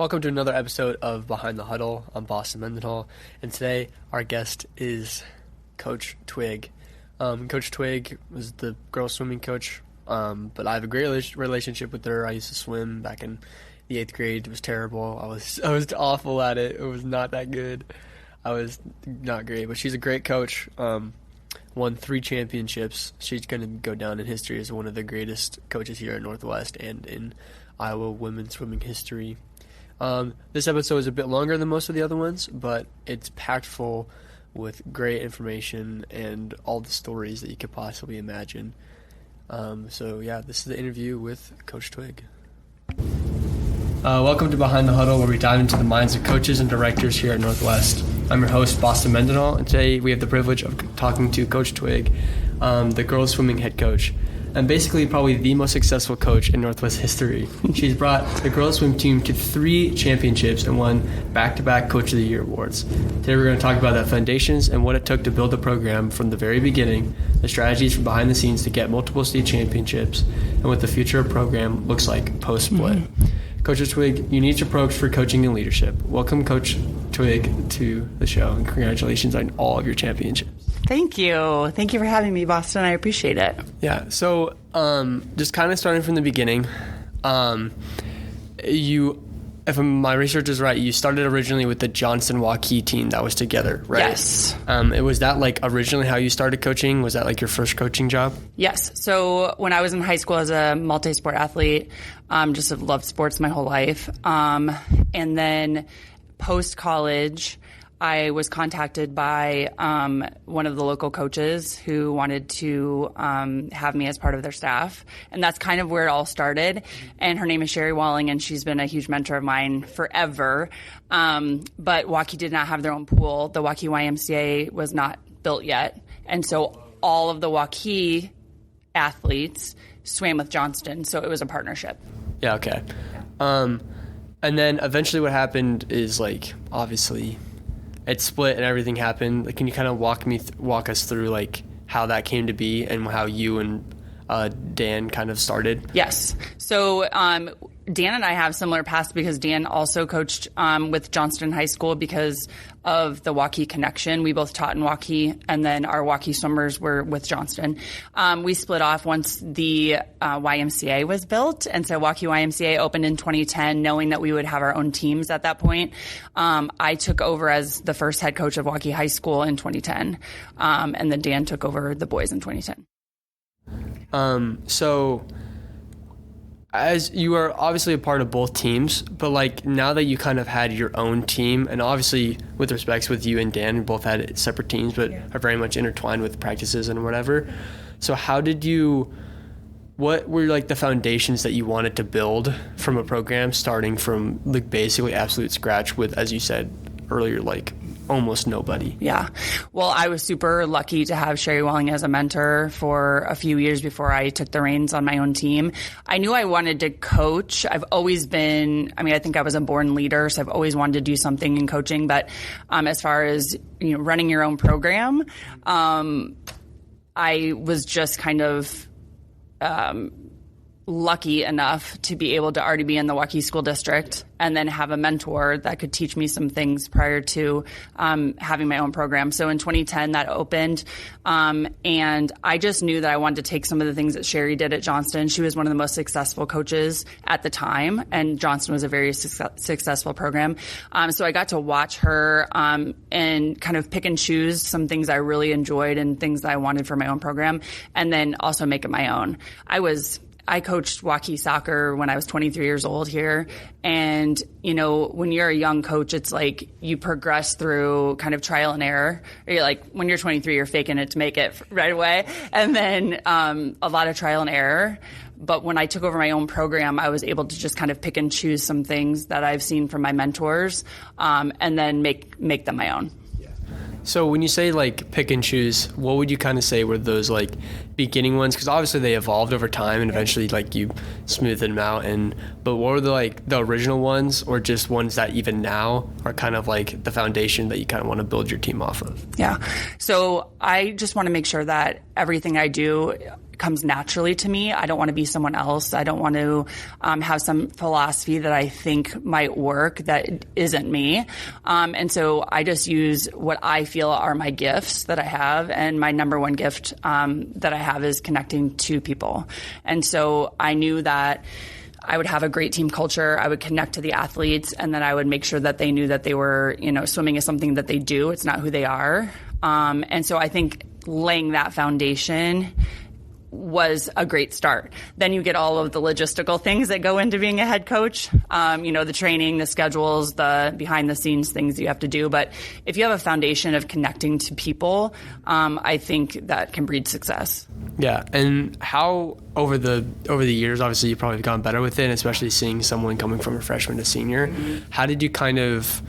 Welcome to another episode of Behind the Huddle. I'm Boston Mendenhall, and today our guest is Coach Twigg. Coach Twigg was the girls swimming coach, but I have a great relationship with her. I used to swim back in the 8th grade. It was terrible. I was awful at it. It was not that good. I was not great, but she's a great coach. Won 3 championships. She's going to go down in history as one of the greatest coaches here at Northwest and in Iowa women's swimming history. This episode is a bit longer than most of the other ones, but it's packed full with great information and all the stories that you could possibly imagine. This is the interview with Coach Twigg. Welcome to Behind the Huddle, where we dive into the minds of coaches and directors here at Northwest. I'm your host, Boston Mendenhall, and today we have the privilege of talking to Coach Twigg, the girls swimming head coach, and basically probably the most successful coach in Northwest history. She's brought the girls swim team to 3 championships and won back-to-back Coach of the Year awards. Today we're going to talk about the foundations and what it took to build the program from the very beginning, the strategies from behind the scenes to get multiple state championships, and what the future of the program looks like post-split. Coach Twigg, unique approach for coaching and leadership. Welcome, Coach Twigg, to the show, and congratulations on all of your championships. Thank you. Thank you for having me, Boston. I appreciate it. Yeah, so just kind of starting from the beginning, if my research is right, you started originally with the Johnston-Waukee team that was together, right? Yes. Was that like originally how you started coaching? Was that like your first coaching job? Yes. So when I was in high school as a multi-sport athlete, just have loved sports my whole life. And then post-college, I was contacted by one of the local coaches who wanted to have me as part of their staff. And that's kind of where it all started. And her name is Sherry Walling, and she's been a huge mentor of mine forever. But Waukee did not have their own pool. The Waukee YMCA was not built yet. And so all of the Waukee athletes swam with Johnston. So it was a partnership. Yeah, okay. And then eventually what happened is, like, obviously it split and everything happened. Like, can you kind of walk us through like how that came to be and how you and Dan kind of started? Yes. So Dan and I have similar paths because Dan also coached with Johnston High School because of the Waukee connection. We both taught in Waukee, and then our Waukee swimmers were with Johnston. We split off once the YMCA was built, and so Waukee YMCA opened in 2010, knowing that we would have our own teams at that point. I took over as the first head coach of Waukee High School in 2010, and then Dan took over the boys in 2010. So as you are obviously a part of both teams, but like now that you kind of had your own team, and obviously with respects with you and Dan, you both had separate teams, but are very much intertwined with practices and whatever. So what were like the foundations that you wanted to build from a program starting from like basically absolute scratch with, as you said earlier, like almost nobody? Yeah. Well, I was super lucky to have Sherry Walling as a mentor for a few years before I took the reins on my own team. I knew I wanted to coach. I've always been, I think I was a born leader, so I've always wanted to do something in coaching. But as far as, running your own program, I was just kind of lucky enough to be able to already be in the Waukee School District and then have a mentor that could teach me some things prior to having my own program. So in 2010, that opened, and I just knew that I wanted to take some of the things that Sherry did at Johnston. She was one of the most successful coaches at the time, and Johnston was a very successful program. So I got to watch her and kind of pick and choose some things I really enjoyed and things that I wanted for my own program, and then also make it my own. I coached Waukee soccer when I was 23 years old here. And, when you're a young coach, it's like you progress through kind of trial and error. Or you're like, when you're 23, you're faking it to make it right away. And then a lot of trial and error. But when I took over my own program, I was able to just kind of pick and choose some things that I've seen from my mentors and then make them my own. So when you say like pick and choose, what would you kind of say were those like beginning ones? Because obviously they evolved over time and eventually like you smoothed them out. But what were the original ones, or just ones that even now are kind of like the foundation that you kind of want to build your team off of? Yeah. So I just want to make sure that everything I do comes naturally to me. I don't want to be someone else. I don't want to have some philosophy that I think might work that isn't me. And so I just use what I feel are my gifts that I have. And my number one gift that I have is connecting to people. And so I knew that I would have a great team culture. I would connect to the athletes, and then I would make sure that they knew that they were, swimming is something that they do. It's not who they are. And so I think laying that foundation was a great start. Then you get all of the logistical things that go into being a head coach, the training, the schedules, the behind the scenes things you have to do. But if you have a foundation of connecting to people, I think that can breed success. Yeah. And how over the years, obviously you probably have gotten better with it, and especially seeing someone coming from a freshman to senior, how did you kind of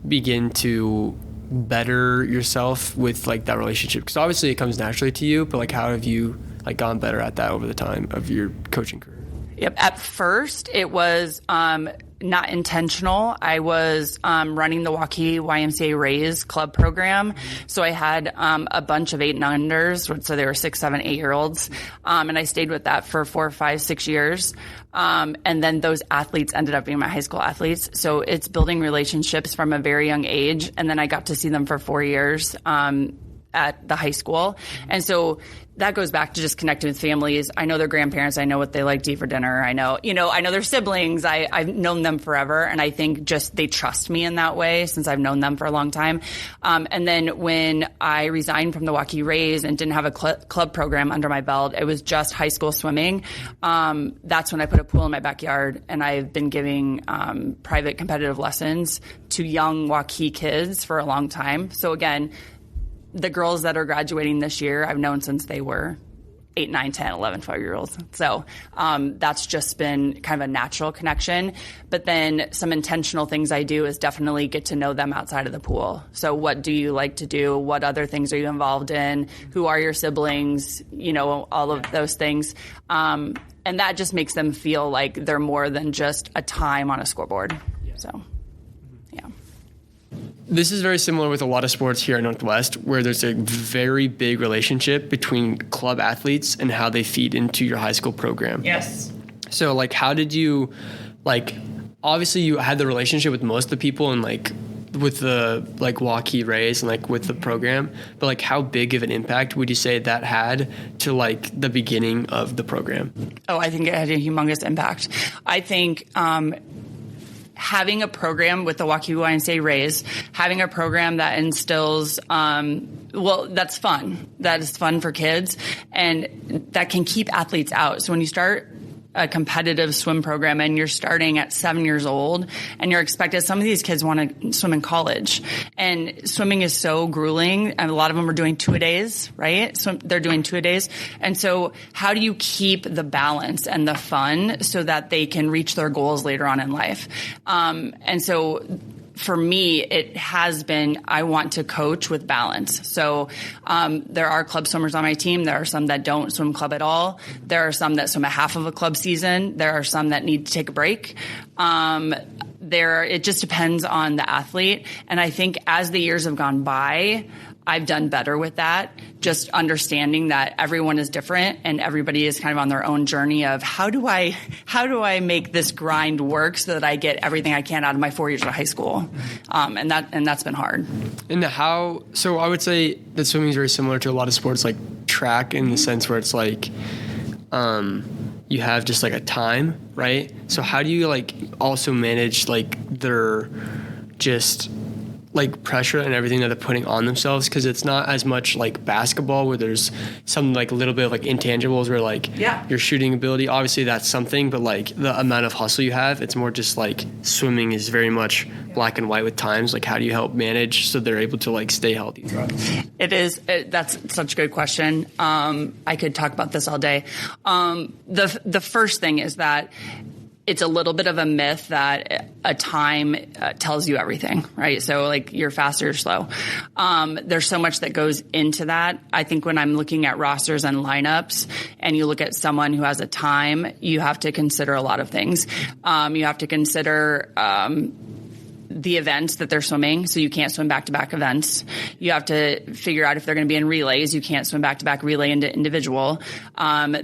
begin to better yourself with that relationship? Because obviously it comes naturally to you, but how have you gotten better at that over the time of your coaching career? Yep. At first it was not intentional. I was running the Waukee YMCA Raise club program. So I had a bunch of 8 and unders. So they were 6, 7, 8-year-olds. And I stayed with that for 4, 5, 6 years. And then those athletes ended up being my high school athletes. So it's building relationships from a very young age. And then I got to see them for 4 years at the high school. And so that goes back to just connecting with families. I know their grandparents. I know what they like to eat for dinner. I know their siblings. I've known them forever. And I think just they trust me in that way since I've known them for a long time. And then when I resigned from the Waukee Rays and didn't have a club program under my belt, it was just high school swimming. That's when I put a pool in my backyard, and I've been giving private competitive lessons to young Waukee kids for a long time. So again, the girls that are graduating this year, I've known since they were 8, 9, 10, 11, 12-year-olds. So that's just been kind of a natural connection. But then some intentional things I do is definitely get to know them outside of the pool. So what do you like to do? What other things are you involved in? Who are your siblings? All of those things. And that just makes them feel like they're more than just a time on a scoreboard. So, yeah. This is very similar with a lot of sports here in Northwest, where there's a very big relationship between club athletes and how they feed into your high school program. Yes. So, how did you, obviously you had the relationship with most of the people and, with the, Waukee Rays and, with the program, but, how big of an impact would you say that had to, the beginning of the program? Oh, I think it had a humongous impact. I think, having a program with the Waukee YMCA Rays, having a program that instills, that's fun. That is fun for kids, and that can keep athletes out. So when you start a competitive swim program and you're starting at 7 years old and you're expected, some of these kids want to swim in college, and swimming is so grueling, and a lot of them are doing 2-a-days, right? So they're doing 2-a-days. And so how do you keep the balance and the fun so that they can reach their goals later on in life? And so for me, it has been, I want to coach with balance. So there are club swimmers on my team. There are some that don't swim club at all. There are some that swim a half of a club season. There are some that need to take a break. It just depends on the athlete. And I think as the years have gone by, I've done better with that, just understanding that everyone is different and everybody is kind of on their own journey of how do I make this grind work so that I get everything I can out of my 4 years of high school. And that's been hard. So I would say that swimming is very similar to a lot of sports like track, in the sense where it's you have just a time, right? So how do you also manage their just pressure and everything that they're putting on themselves? Because it's not as much like basketball, where there's some a little bit of intangibles, where your shooting ability, obviously that's something, but the amount of hustle you have, it's more just swimming is very much black and white with times. How do you help manage so they're able to stay healthy throughout? That's such a good question. I could talk about this all day. The first thing is that it's a little bit of a myth that a time tells you everything, right? So you're fast or you're slow. There's so much that goes into that. I think when I'm looking at rosters and lineups and you look at someone who has a time, you have to consider a lot of things. You have to consider the events that they're swimming. So you can't swim back-to-back events. You have to figure out if they're going to be in relays. You can't swim back-to-back relay into individual. Then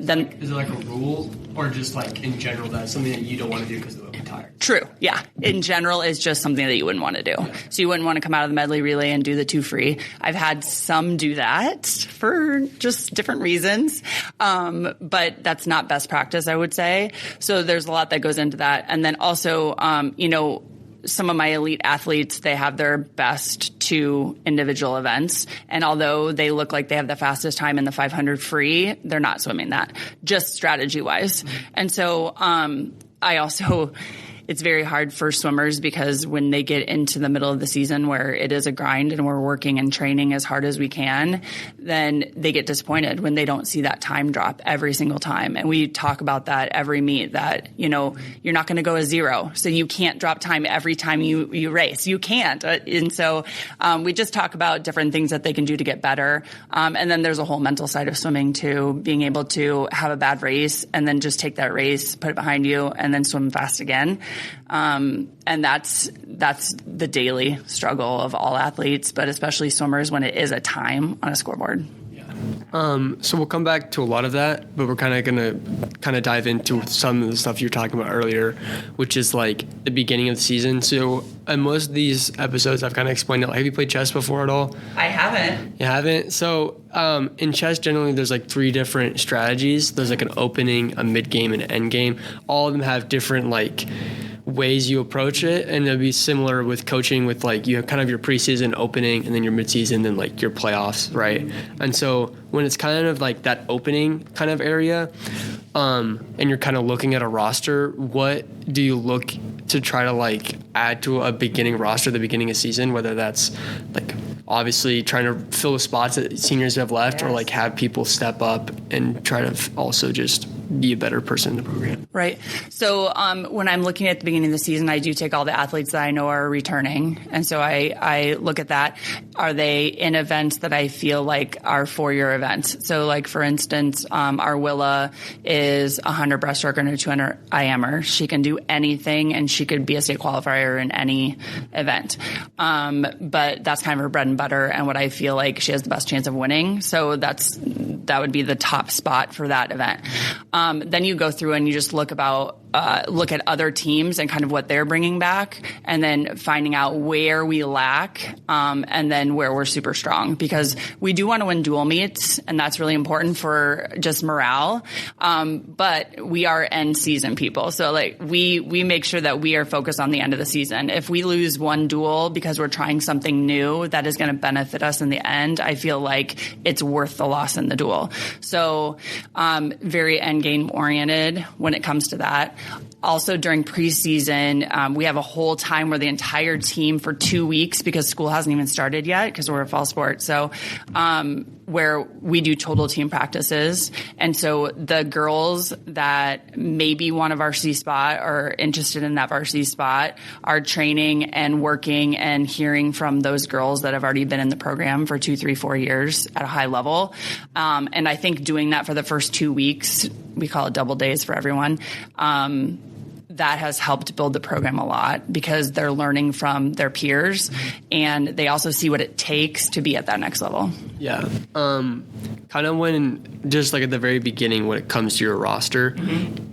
is it like a rule, or just like in general that's something that you don't want to do because they'll be tired? True. Yeah. In general, it's just something that you wouldn't want to do. Yeah. So you wouldn't want to come out of the medley relay and do the 2 free. I've had some do that for just different reasons. But that's not best practice, I would say. So there's a lot that goes into that. And then also, some of my elite athletes, they have their best 2 individual events. And although they look like they have the fastest time in the 500 free, they're not swimming that, just strategy wise. Mm-hmm. And so, it's very hard for swimmers because when they get into the middle of the season where it is a grind and we're working and training as hard as we can, then they get disappointed when they don't see that time drop every single time. And we talk about that every meet, that, you're not going to go a 0. So you can't drop time every time you race. You can't. And so we just talk about different things that they can do to get better. And then there's a whole mental side of swimming too, being able to have a bad race and then just take that race, put it behind you, and then swim fast again. And that's the daily struggle of all athletes, but especially swimmers when it is a time on a scoreboard. So we'll come back to a lot of that, but we're kind of going to dive into some of the stuff you're talking about earlier, which is like the beginning of the season. So in most of these episodes, I've kind of explained it. Have you played chess before at all? I haven't. You haven't? So in chess, generally, there's like 3 different strategies. There's like an opening, a mid-game, and an end game. All of them have different like ways you approach it, and it'll be similar with coaching, with like you have kind of your preseason, opening, and then your midseason, then like your playoffs, right? And so when it's kind of like that opening kind of area, and you're kind of looking at a roster, what do you look to try to like add to a beginning roster at the beginning of season, whether that's like obviously trying to fill the spots that seniors have left, or like have people step up and try to also just be a better person in the program. Right. So when I'm looking at the beginning of the season, I do take all the athletes that I know are returning. And so I look at that. Are they in events that I feel like are 4-year events? So like, for instance, our Willa is a 100 breaststroke and a 200 IMer. She can do anything, and she could be a state qualifier in any event. But that's kind of her bread and butter and what I feel like she has the best chance of winning. So that would be the top spot for that event. Then you go through and you just look at other teams and kind of what they're bringing back, and then finding out where we lack, and then where we're super strong, because we do want to win dual meets, and that's really important for just morale. But we are end season people. So like we make sure that we are focused on the end of the season. If we lose one dual because we're trying something new that is going to benefit us in the end, I feel like it's worth the loss in the dual. So, very end game oriented when it comes to that. Also during preseason, we have a whole time where the entire team for 2 weeks, because school hasn't even started yet because we're a fall sport. So, where we do total team practices. And so the girls that maybe want a varsity spot or interested in that varsity spot are training and working and hearing from those girls that have already been in the program for 2, 3, 4 years at a high level. And I think doing that for the first 2 weeks, we call it double days for everyone, that has helped build the program a lot, because they're learning from their peers, and they also see what it takes to be at that next level. Yeah. Kind of when, just like at the very beginning, when it comes to your roster,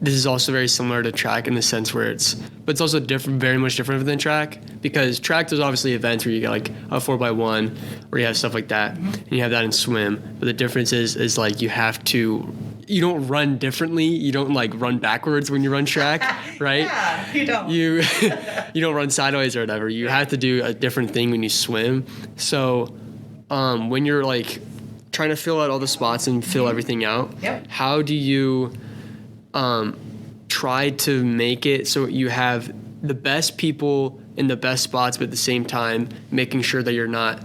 this is also very similar to track in the sense where it's also different, very much different than track, because track, there's obviously events where you get like a 4x1, where you have stuff like that, and you have that in swim. But the difference is like you don't run differently. You don't like run backwards when you run track, right? Yeah, you don't. You don't run sideways or whatever. You have to do a different thing when you swim. So when you're like trying to fill out all the spots and fill everything out, how do you try to make it so you have the best people in the best spots, but at the same time making sure that you're not,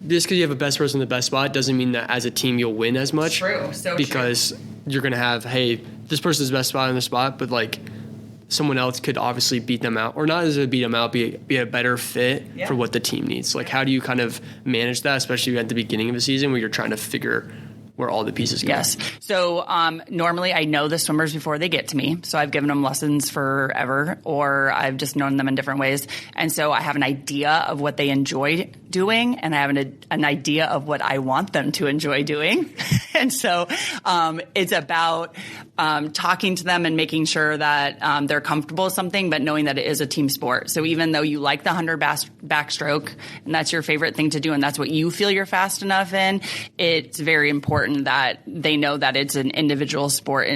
just because you have a best person in the best spot doesn't mean that as a team you'll win as much. True. Because you're going to have, hey, this person's best spot in the spot, but like someone else could obviously beat them out, or not as a beat them out, be a better fit for what the team needs. So like, how do you kind of manage that, especially at the beginning of the season where you're trying to figure where all the pieces go? Yes. So normally I know the swimmers before they get to me. So I've given them lessons forever, or I've just known them in different ways. And so I have an idea of what they enjoy doing, and I have an idea of what I want them to enjoy doing. And so it's about talking to them and making sure that they're comfortable with something, but knowing that it is a team sport. So even though you like the 100 backstroke and that's your favorite thing to do and that's what you feel you're fast enough in, it's very important that they know that it's an individual sport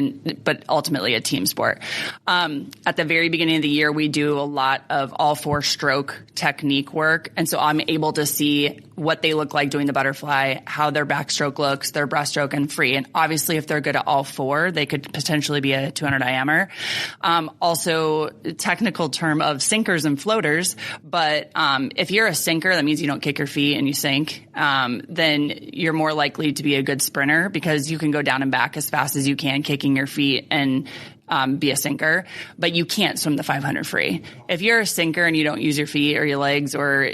but ultimately a team sport. At the very beginning of the year, we do a lot of all 4 stroke technique work. And so I'm able to see what they look like doing the butterfly, how their backstroke looks, their breaststroke, and free. And obviously, if they're good at all 4, they could potentially be a 200 diameter. Also, technical term of sinkers and floaters. But if you're a sinker, that means you don't kick your feet and you sink. Then you're more likely to be a good sprinter because you can go down and back as fast as you can, kicking your feet and be a sinker, but you can't swim the 500 free. If you're a sinker and you don't use your feet or your legs, or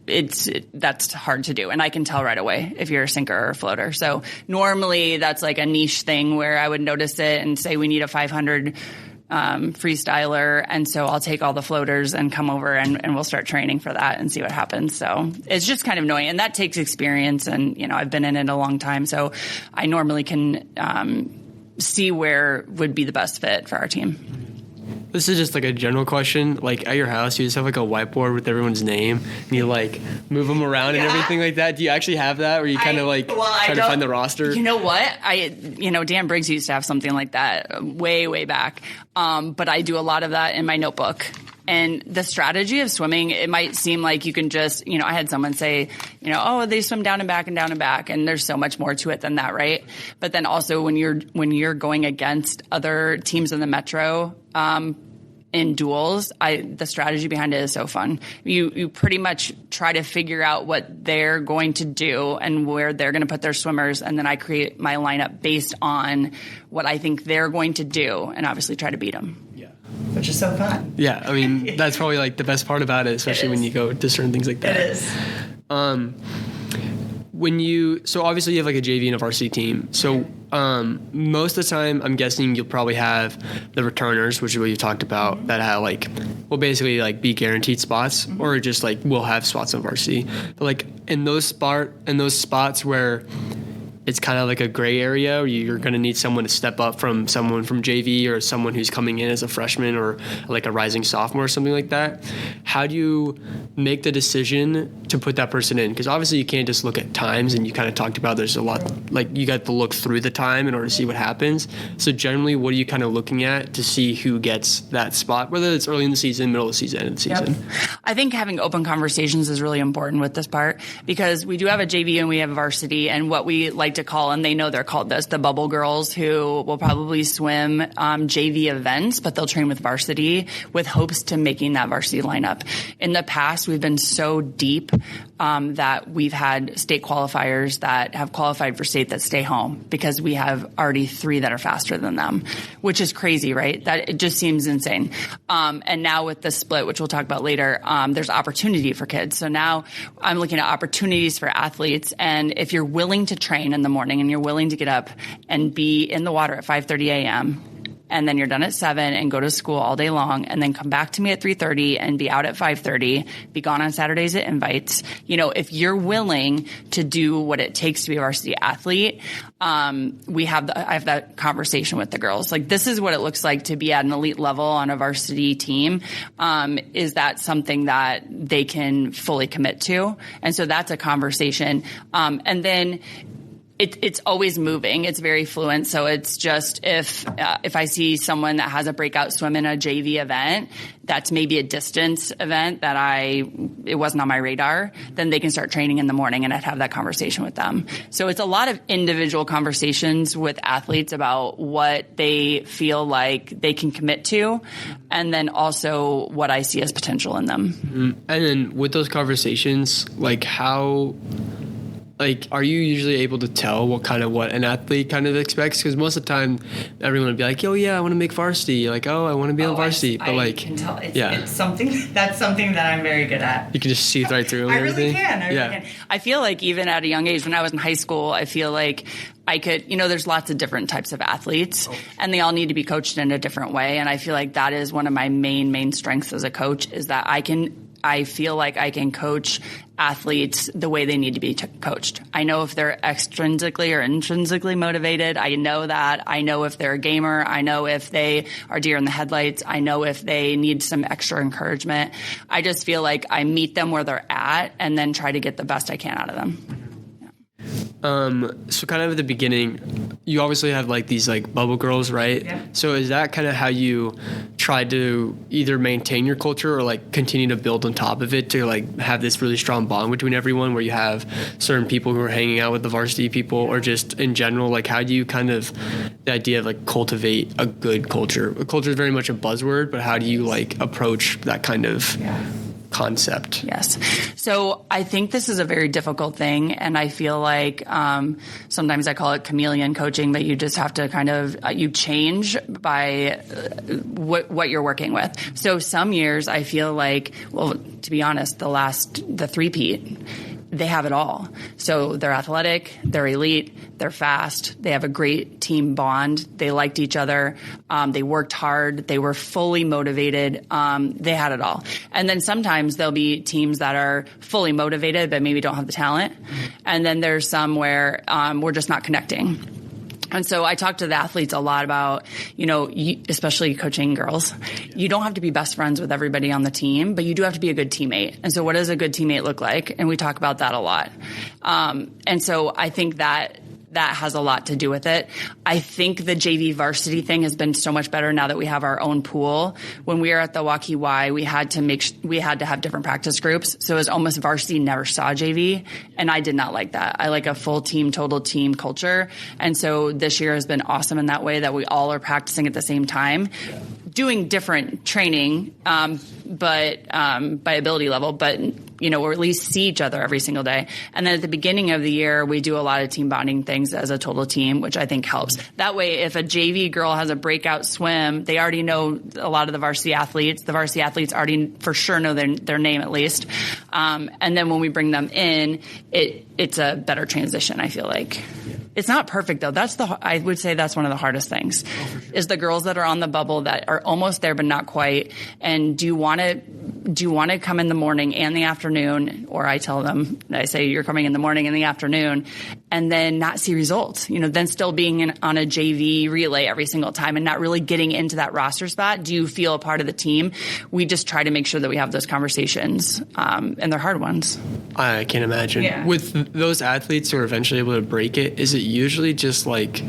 that's hard to do. And I can tell right away if you're a sinker or a floater. So normally that's like a niche thing where I would notice it and say we need a 500 freestyler. And so I'll take all the floaters and come over and we'll start training for that and see what happens. So it's just kind of knowing, and that takes experience. And, I've been in it a long time. So I normally can see where would be the best fit for our team. This is just like a general question. Like at your house, you just have like a whiteboard with everyone's name and you like move them around and everything like that. Do you actually have that where you kind of like try to find the roster? You know what? Dan Briggs used to have something like that way, way back. But I do a lot of that in my notebook. And the strategy of swimming, it might seem like you can just, I had someone say, they swim down and back and down and back. And there's so much more to it than that, right? But then also when you're going against other teams in the metro, in duels, the strategy behind it is so fun. You pretty much try to figure out what they're going to do and where they're going to put their swimmers, and then I create my lineup based on what I think they're going to do, and obviously try to beat them. Yeah, which is so fun. Yeah, I mean that's probably like the best part about it, especially when you go to certain things like that. It is. So obviously you have like a JV and a varsity team. So most of the time, I'm guessing you'll probably have the returners, which is what you talked about, that have basically be guaranteed spots, or just will have spots on varsity. But in those spots where it's kind of like a gray area, or you're going to need someone to step up from someone from JV or someone who's coming in as a freshman or like a rising sophomore or something like that. How do you make the decision to put that person in? Because obviously you can't just look at times, and you kind of talked about there's a lot, you got to look through the time in order to see what happens. So generally, what are you kind of looking at to see who gets that spot, whether it's early in the season, middle of the season, end of the season? Yep. I think having open conversations is really important with this part, because we do have a JV and we have a varsity, and what we like to call, and they know they're called this, the bubble girls, who will probably swim JV events, but they'll train with varsity with hopes to making that varsity lineup. In the past, we've been so deep that we've had state qualifiers that have qualified for state that stay home because we have already 3 that are faster than them, which is crazy, right? That it just seems insane. And now with the split, which we'll talk about later, there's opportunity for kids. So now I'm looking at opportunities for athletes. And if you're willing to train in the morning and you're willing to get up and be in the water at 5:30 a.m., and then you're done at 7 and go to school all day long, and then come back to me at 3:30 and be out at 5:30, be gone on Saturdays at invites. If you're willing to do what it takes to be a varsity athlete, I have that conversation with the girls. This is what it looks like to be at an elite level on a varsity team. Is that something that they can fully commit to? And so that's a conversation. And then it's always moving. It's very fluent. So it's just if I see someone that has a breakout swim in a JV event, that's maybe a distance event that it wasn't on my radar, then they can start training in the morning, and I'd have that conversation with them. So it's a lot of individual conversations with athletes about what they feel like they can commit to, and then also what I see as potential in them. Mm-hmm. And then with those conversations, like, are you usually able to tell what an athlete kind of expects? Because most of the time, everyone would be like, "Oh yeah, I want to make varsity." Like, "Oh, I want to be on varsity." But I can tell. It's something that I'm very good at. You can just see right through them. I really can. I feel like even at a young age, when I was in high school, I feel like I could, there's lots of different types of athletes, and they all need to be coached in a different way. And I feel like that is one of my main strengths as a coach, is that I feel like I can coach athletes the way they need to be coached. I know if they're extrinsically or intrinsically motivated. I know that. I know if they're a gamer. I know if they are deer in the headlights. I know if they need some extra encouragement. I just feel like I meet them where they're at and then try to get the best I can out of them. So kind of at the beginning, you obviously have like these like bubble girls, right? Yeah. So is that kind of how you try to either maintain your culture or like continue to build on top of it to like have this really strong bond between everyone, where you have certain people who are hanging out with the varsity people, or just in general, like how do you kind of, the idea of like cultivate a good culture? A culture is very much a buzzword, but how do you like approach that kind of concept? Yes. So I think this is a very difficult thing, and I feel like sometimes I call it chameleon coaching, but you just have to kind of you change by what you're working with. So some years I feel like, well, to be honest, the three-peat, they have it all. So they're athletic, they're elite, they're fast, they have a great team bond, they liked each other, they worked hard, they were fully motivated, they had it all. And then sometimes there'll be teams that are fully motivated but maybe don't have the talent. And then there's some where we're just not connecting. And so I talk to the athletes a lot about, especially coaching girls, you don't have to be best friends with everybody on the team, but you do have to be a good teammate. And so what does a good teammate look like? And we talk about that a lot. And so I think that has a lot to do with it. I think the JV varsity thing has been so much better now that we have our own pool. When we were at the Waukee Y, we had to have different practice groups. So it was almost varsity never saw JV. And I did not like that. I like a full team, total team culture. And so this year has been awesome in that way, that we all are practicing at the same time, doing different training, but by ability level, but or at least see each other every single day. And then at the beginning of the year, we do a lot of team bonding things as a total team, which I think helps. That way, if a JV girl has a breakout swim, they already know a lot of the varsity athletes. The varsity athletes already for sure know their name at least. And then when we bring them in, it's a better transition, I feel like. It's not perfect though. I would say that's one of the hardest things, is the girls that are on the bubble that are almost there but not quite. And do you want to come in the morning and the afternoon? Or I tell them, I say you're coming in the morning and the afternoon, and then not see results. Then still being on a JV relay every single time and not really getting into that roster spot. Do you feel a part of the team? We just try to make sure that we have those conversations, and they're hard ones. I can't imagine. Yeah. With those athletes who are eventually able to break it, is it usually just like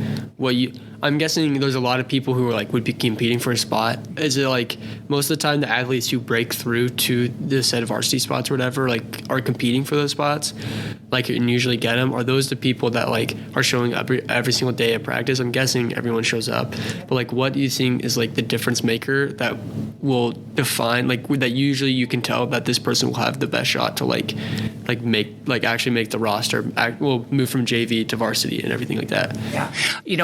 I'm guessing there's a lot of people who would be competing for a spot. Is it like most of the time the athletes who break through to the set of varsity spots or whatever are competing for those spots, and usually get them? Are those the people that are showing up every single day at practice? I'm guessing everyone shows up, but what do you think is the difference maker that will define that usually you can tell that this person will have the best shot to actually make the roster, will move from JV to varsity and everything like that? Yeah.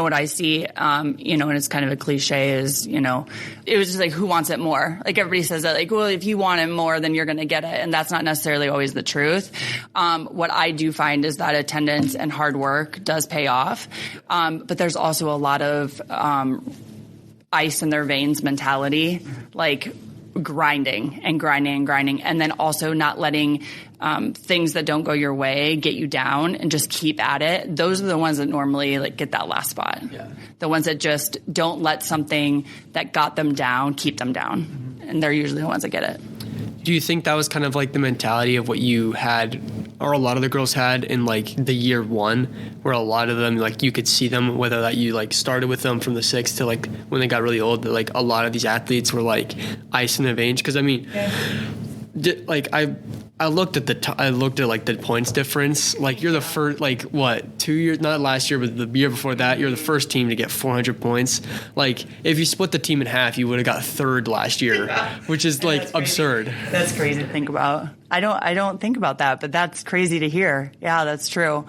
What I see, and it's kind of a cliche, is, it was just who wants it more? Everybody says that, well, if you want it more, then you're going to get it. And that's not necessarily always the truth. What I do find is that attendance and hard work does pay off. But there's also a lot of ice in their veins mentality, grinding, and then also not letting things that don't go your way get you down, and just keep at it. Those are the ones that normally get that last spot. Yeah. The ones that just don't let something that got them down keep them down. Mm-hmm. And they're usually the ones that get it. Do you think that was kind of the mentality of what you had, or a lot of the girls had in the year one, where a lot of them you could see them, whether that you started with them from the 6 to when they got really old, that a lot of these athletes were ice in their veins? Because I mean, I looked at like the points difference. Like you're the first, like what, 2 years, not last year, but the year before that, you're the first team to get 400 points. Like if you split the team in half, you would have got third last year, which is like absurd. That's crazy to think about. I don't think about that, but that's crazy to hear. Yeah, that's true.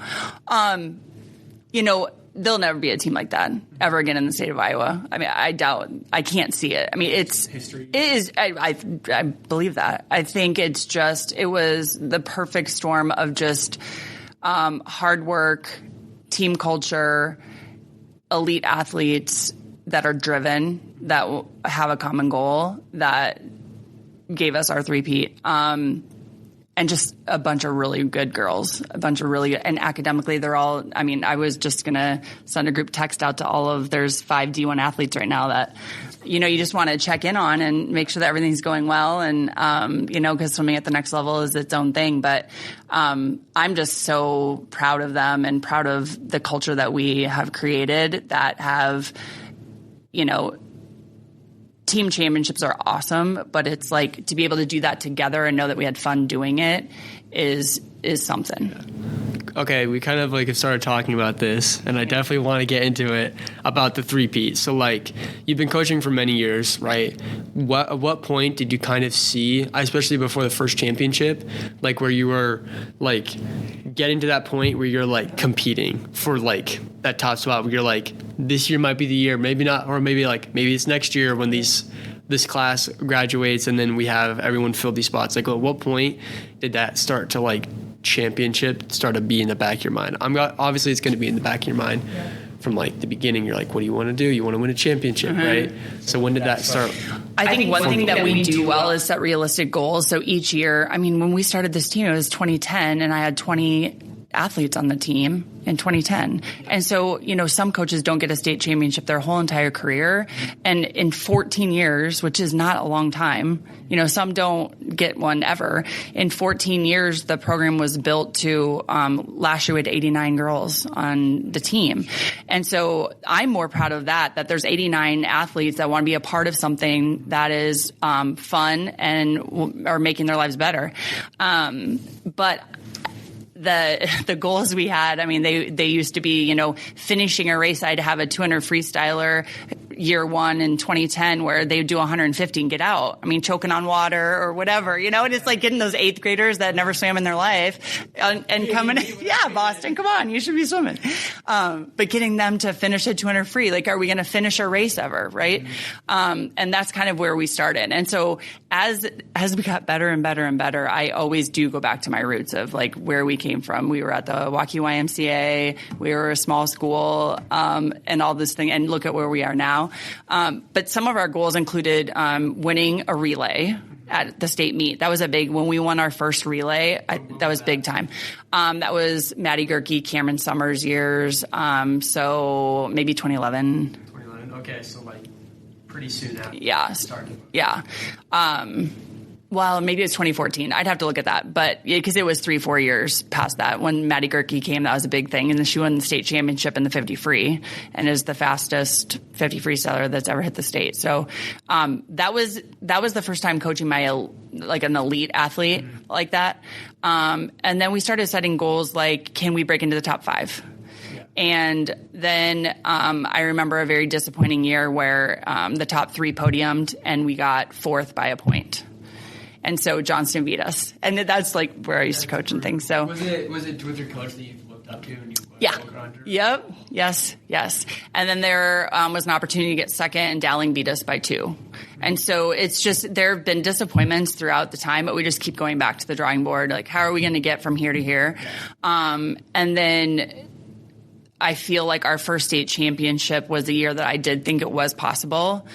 There'll never be a team like that ever again in the state of Iowa. I mean, I can't see it. I mean, history. It is, I believe that. I think it was the perfect storm of just, hard work, team culture, elite athletes that are driven, that have a common goal, that gave us our three-peat. And just a bunch of really good girls, and academically they're all, I mean, I was just going to send a group text out to there's 5 D1 athletes right now that, you just want to check in on and make sure that everything's going well. And, because swimming at the next level is its own thing. But I'm just so proud of them and proud of the culture that we have created that have, team championships are awesome, but it's like to be able to do that together and know that we had fun doing it is something. Okay, we kind of like have started talking about this, and I definitely want to get into it about the three-peat. So like you've been coaching for many years, right? At what point did you kind of see, especially before the first championship, like where you were like getting to that point where you're like competing for like that top spot, where you're like, this year might be the year, maybe not, or maybe it's next year when this class graduates and then we have everyone fill these spots. Like at what point did that start to like championship start to be in the back of your mind? Obviously it's going to be in the back of your mind from like the beginning. You're like, what do you want to do? You want to win a championship, right? So when did that start? I think one thing that we do well is set realistic goals. So each year, I mean, when we started this team, it was 2010 and I had 20 athletes on the team in 2010. And so, some coaches don't get a state championship their whole entire career. And in 14 years, which is not a long time, some don't get one ever. In 14 years, the program was built to, last year we had 89 girls on the team. And so I'm more proud of that there's 89 athletes that want to be a part of something that is, fun and are making their lives better. But the goals we had, I mean, they used to be, finishing a race. I'd have a 200 freestyler year one in 2010 where they would do 150 and get out. I mean, choking on water or whatever, and it's like getting those 8th graders that never swam in their life and coming, yeah, Boston, come on, you should be swimming. But getting them to finish a 200 free, like, are we going to finish a race ever? Right. And that's kind of where we started. And so as we got better and better and better, I always do go back to my roots of like where we came from. We were at the Waukee YMCA. We were a small school, and all this thing, and look at where we are now. But some of our goals included winning a relay at the state meet. That was when we won our first relay, that was big time. That was Maddie Gerke, Cameron Summers years. So maybe 2011. 2011. Okay, so like pretty soon after. Yeah. Yeah. Well, maybe it's 2014. I'd have to look at that. But because it was 3-4 years past that. When Maddie Gerke came, that was a big thing. And then she won the state championship in the 50 free and is the fastest 50 freestyler that's ever hit the state. So that was the first time coaching an elite athlete like that. And then we started setting goals like, can we break into the top 5? And then I remember a very disappointing year where the top 3 podiumed and we got 4th by a point. And so Johnston beat us. And that's like where I used to coach and things. So was it with your coach that you looked up to? And yeah. Yep. Yes. And then there was an opportunity to get 2nd, and Dowling beat us by 2. And so it's just, there have been disappointments throughout the time, but we just keep going back to the drawing board. Like, how are we going to get from here to here? And then I feel like our first state championship was the year that I did think it was possible.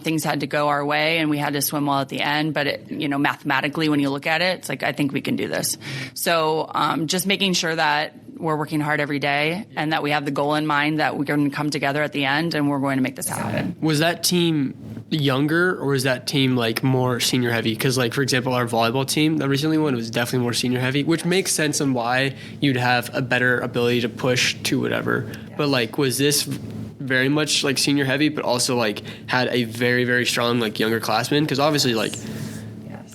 Things had to go our way and we had to swim well at the end. But, mathematically, when you look at it, it's like, I think we can do this. So just making sure that we're working hard every day and that we have the goal in mind that we're going to come together at the end and we're going to make this happen. Was that team younger or was that team like more senior heavy? Because like, for example, our volleyball team that recently won was definitely more senior heavy, which makes sense on why you'd have a better ability to push to whatever. Yes. But like, was this very much like senior heavy, but also like had a very, very strong like younger classman? Because obviously like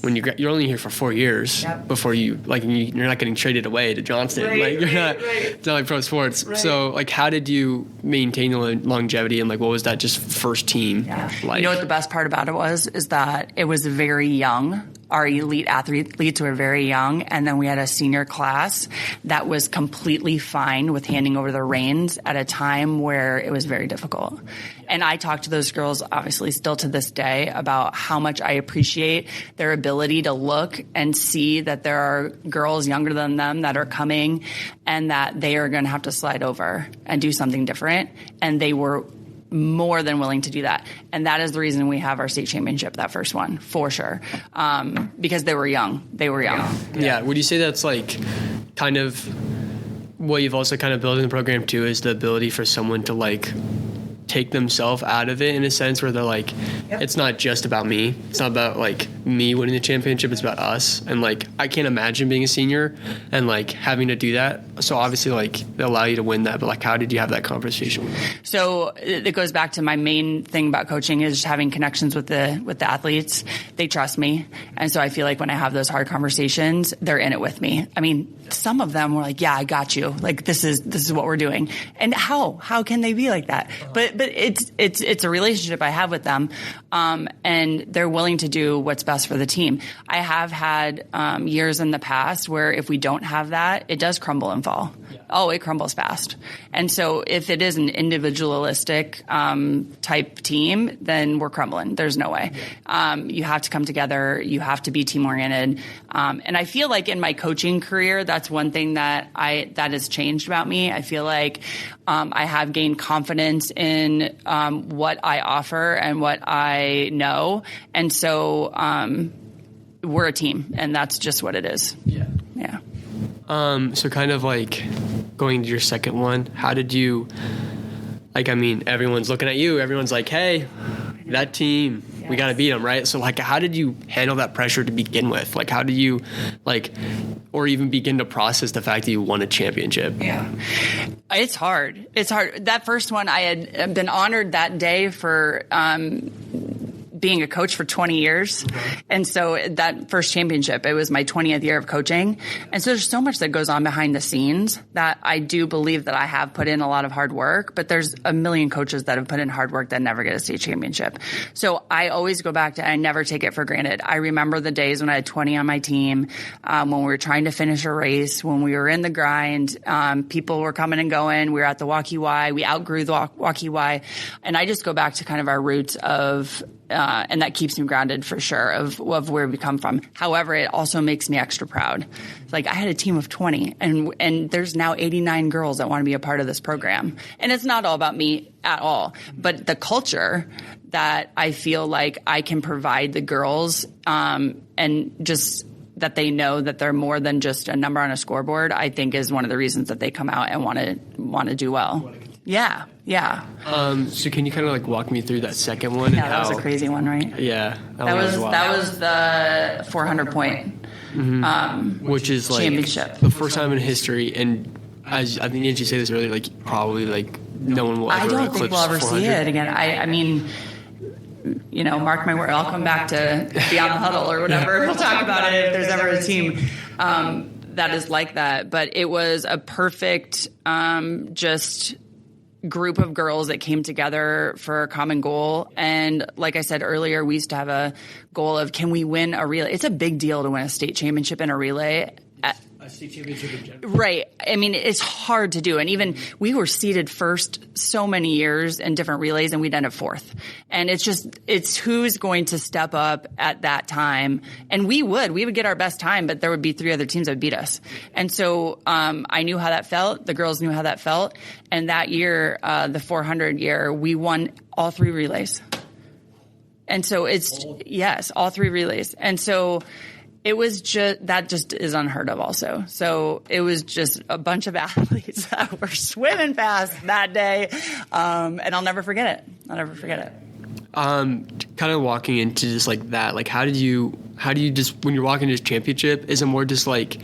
when you're only here for 4 years before you're not getting traded away to Johnston. It's not like pro sports. Right. So like, how did you maintain the longevity, and like, what was that just first team like? You know what the best part about it is that it was very young. Our elite athletes were very young, and then we had a senior class that was completely fine with handing over the reins at a time where it was very difficult. And I talk to those girls, obviously, still to this day, about how much I appreciate their ability to look and see that there are girls younger than them that are coming and that they are going to have to slide over and do something different. And they were more than willing to do that. And that is the reason we have our state championship, that first one, for sure. Because they were young. Yeah. Would you say that's like kind of what you've also kind of built in the program too, is the ability for someone to like take themselves out of it in a sense where they're like, it's not just about me. It's not about like me winning the championship. It's about us. And like, I can't imagine being a senior and like having to do that. So obviously like they allow you to win that, but like, how did you have that conversation? So it goes back to my main thing about coaching is just having connections with the athletes. They trust me. And so I feel like when I have those hard conversations, they're in it with me. I mean, some of them were like, yeah, I got you. Like, this is what we're doing. And how can they be like that? But it's a relationship I have with them, and they're willing to do what's best for the team. I have had years in the past where if we don't have that, it does crumble and fall. Yeah. Oh, it crumbles fast. And so if it is an individualistic type team, then we're crumbling. There's no way. Yeah. You have to come together. You have to be team oriented. And I feel like in my coaching career, that's one thing that has changed about me. I feel like I have gained confidence in what I offer and what I know. And so we're a team, and that's just what it is. Yeah. So kind of like going to your second one, how did you, like, I mean, everyone's looking at you. Everyone's like, hey, that team, we got to beat them, right? So like, how did you handle that pressure to begin with? Like, how did you like, or even begin to process the fact that you won a championship? Yeah. It's hard. That first one, I had been honored that day for being a coach for 20 years. Mm-hmm. And so that first championship, it was my 20th year of coaching. And so there's so much that goes on behind the scenes that I do believe that I have put in a lot of hard work, but there's a million coaches that have put in hard work that never get a state championship. So I always go back to, I never take it for granted. I remember the days when I had 20 on my team, when we were trying to finish a race, when we were in the grind, people were coming and going. We were at the Walkie Y. We outgrew the Walkie Y. And I just go back to kind of our roots of, and that keeps me grounded for sure of where we come from. However, it also makes me extra proud. Like, I had a team of 20 and there's now 89 girls that want to be a part of this program. And it's not all about me at all, but the culture that I feel like I can provide the girls, and just that they know that they're more than just a number on a scoreboard, I think is one of the reasons that they come out and want to do well. Yeah. So can you kind of like walk me through that second one? Yeah, that was a crazy one, right? Yeah. That was the 400 point, which is like championship. The first time in history. And as I think Angie said this earlier, like probably like no one will ever eclipse 400. I don't think we'll ever see it again. I mean, you know, mark my word, I'll come back to Beyond the Huddle or whatever. We'll talk about it if there's ever a team that is like that. But it was a perfect just group of girls that came together for a common goal. And like I said earlier, we used to have a goal of, can we win a relay? It's a big deal to win a state championship in a relay. A state championship in general. Right. I mean, it's hard to do. And even we were seeded first so many years in different relays, and we'd end up fourth. And it's who's going to step up at that time. And we would get our best time, but there would be 3 other teams that would beat us. And so I knew how that felt. The girls knew how that felt. And that year, the 400 year, we won all 3 relays. And so all 3 relays. And so it was just is unheard of also. So it was just a bunch of athletes that were swimming fast that day. And I'll never forget it. Kind of walking into just like that, like how do you just, when you're walking to this championship, is it more just like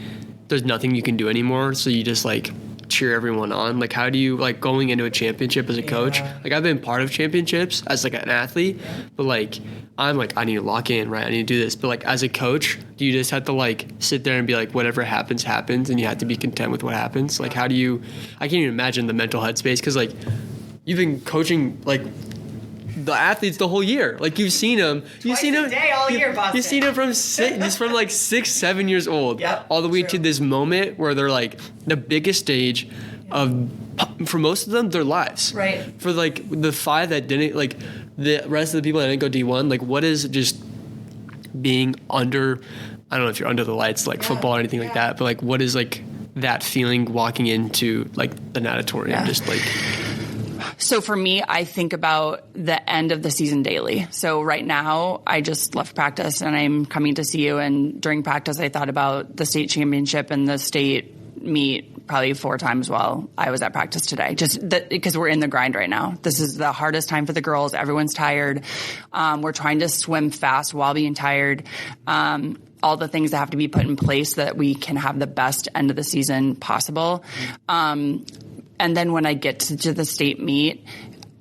there's nothing you can do anymore, so you just like cheer everyone on? Like, how do you, like, going into a championship as a coach? Like, I've been part of championships as, like, an athlete, but, like, I'm like, I need to lock in, right? I need to do this. But, like, as a coach, do you just have to, like, sit there and be like, whatever happens, happens, and you have to be content with what happens? Like, how do you, I can't even imagine the mental headspace, because, like, you've been coaching, like, the athletes the whole year. Like, you've seen them. You've seen them all year, Boston. You've seen them from like 6, 7 years old, all the way to this moment where they're like the biggest stage of, for most of them, their lives. Right. For like the 5 that didn't, like the rest of the people that didn't go D1, like what is just being under, I don't know if you're under the lights, like football or anything like that, but like what is like that feeling walking into like the natatorium, just like. So for me, I think about the end of the season daily. So right now, I just left practice and I'm coming to see you. And during practice, I thought about the state championship and the state meet probably 4 times while I was at practice today, just because we're in the grind right now. This is the hardest time for the girls. Everyone's tired. We're trying to swim fast while being tired. All the things that have to be put in place so that we can have the best end of the season possible. And then when I get to the state meet,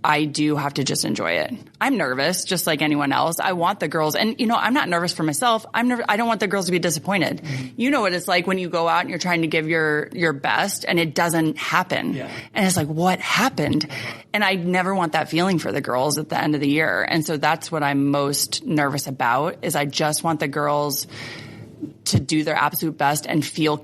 I do have to just enjoy it. I'm nervous, just like anyone else. I want the girls, and I'm not nervous for myself. I don't want the girls to be disappointed. Mm-hmm. You know what it's like when you go out and you're trying to give your best and it doesn't happen. Yeah. And it's like, what happened? And I never want that feeling for the girls at the end of the year. And so that's what I'm most nervous about, is I just want the girls to do their absolute best and feel,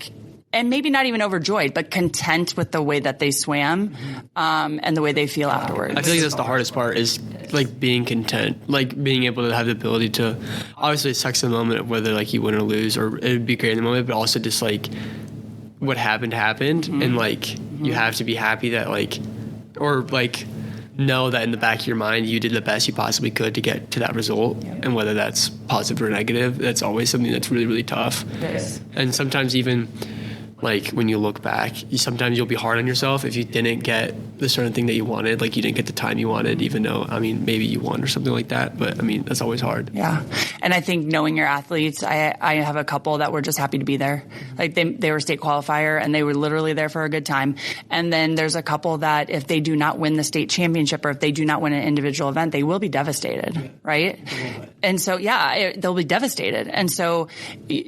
and maybe not even overjoyed, but content with the way that they swam, and the way they feel afterwards. I feel like that's the hardest part, is like being content, like being able to have the ability to, obviously it sucks in the moment of whether like you win or lose, or it would be great in the moment, but also just like what happened, and like you have to be happy that like, or like know that in the back of your mind you did the best you possibly could to get to that result. And whether that's positive or negative, that's always something that's really, really tough. And sometimes even like when you look back, sometimes you'll be hard on yourself if you didn't get the certain thing that you wanted, like you didn't get the time you wanted, even though, I mean, maybe you won or something like that. But I mean, that's always hard. Yeah. And I think knowing your athletes, I have a couple that were just happy to be there. Like they were state qualifier and they were literally there for a good time. And then there's a couple that if they do not win the state championship, or if they do not win an individual event, they will be devastated. Right. And so, they'll be devastated. And so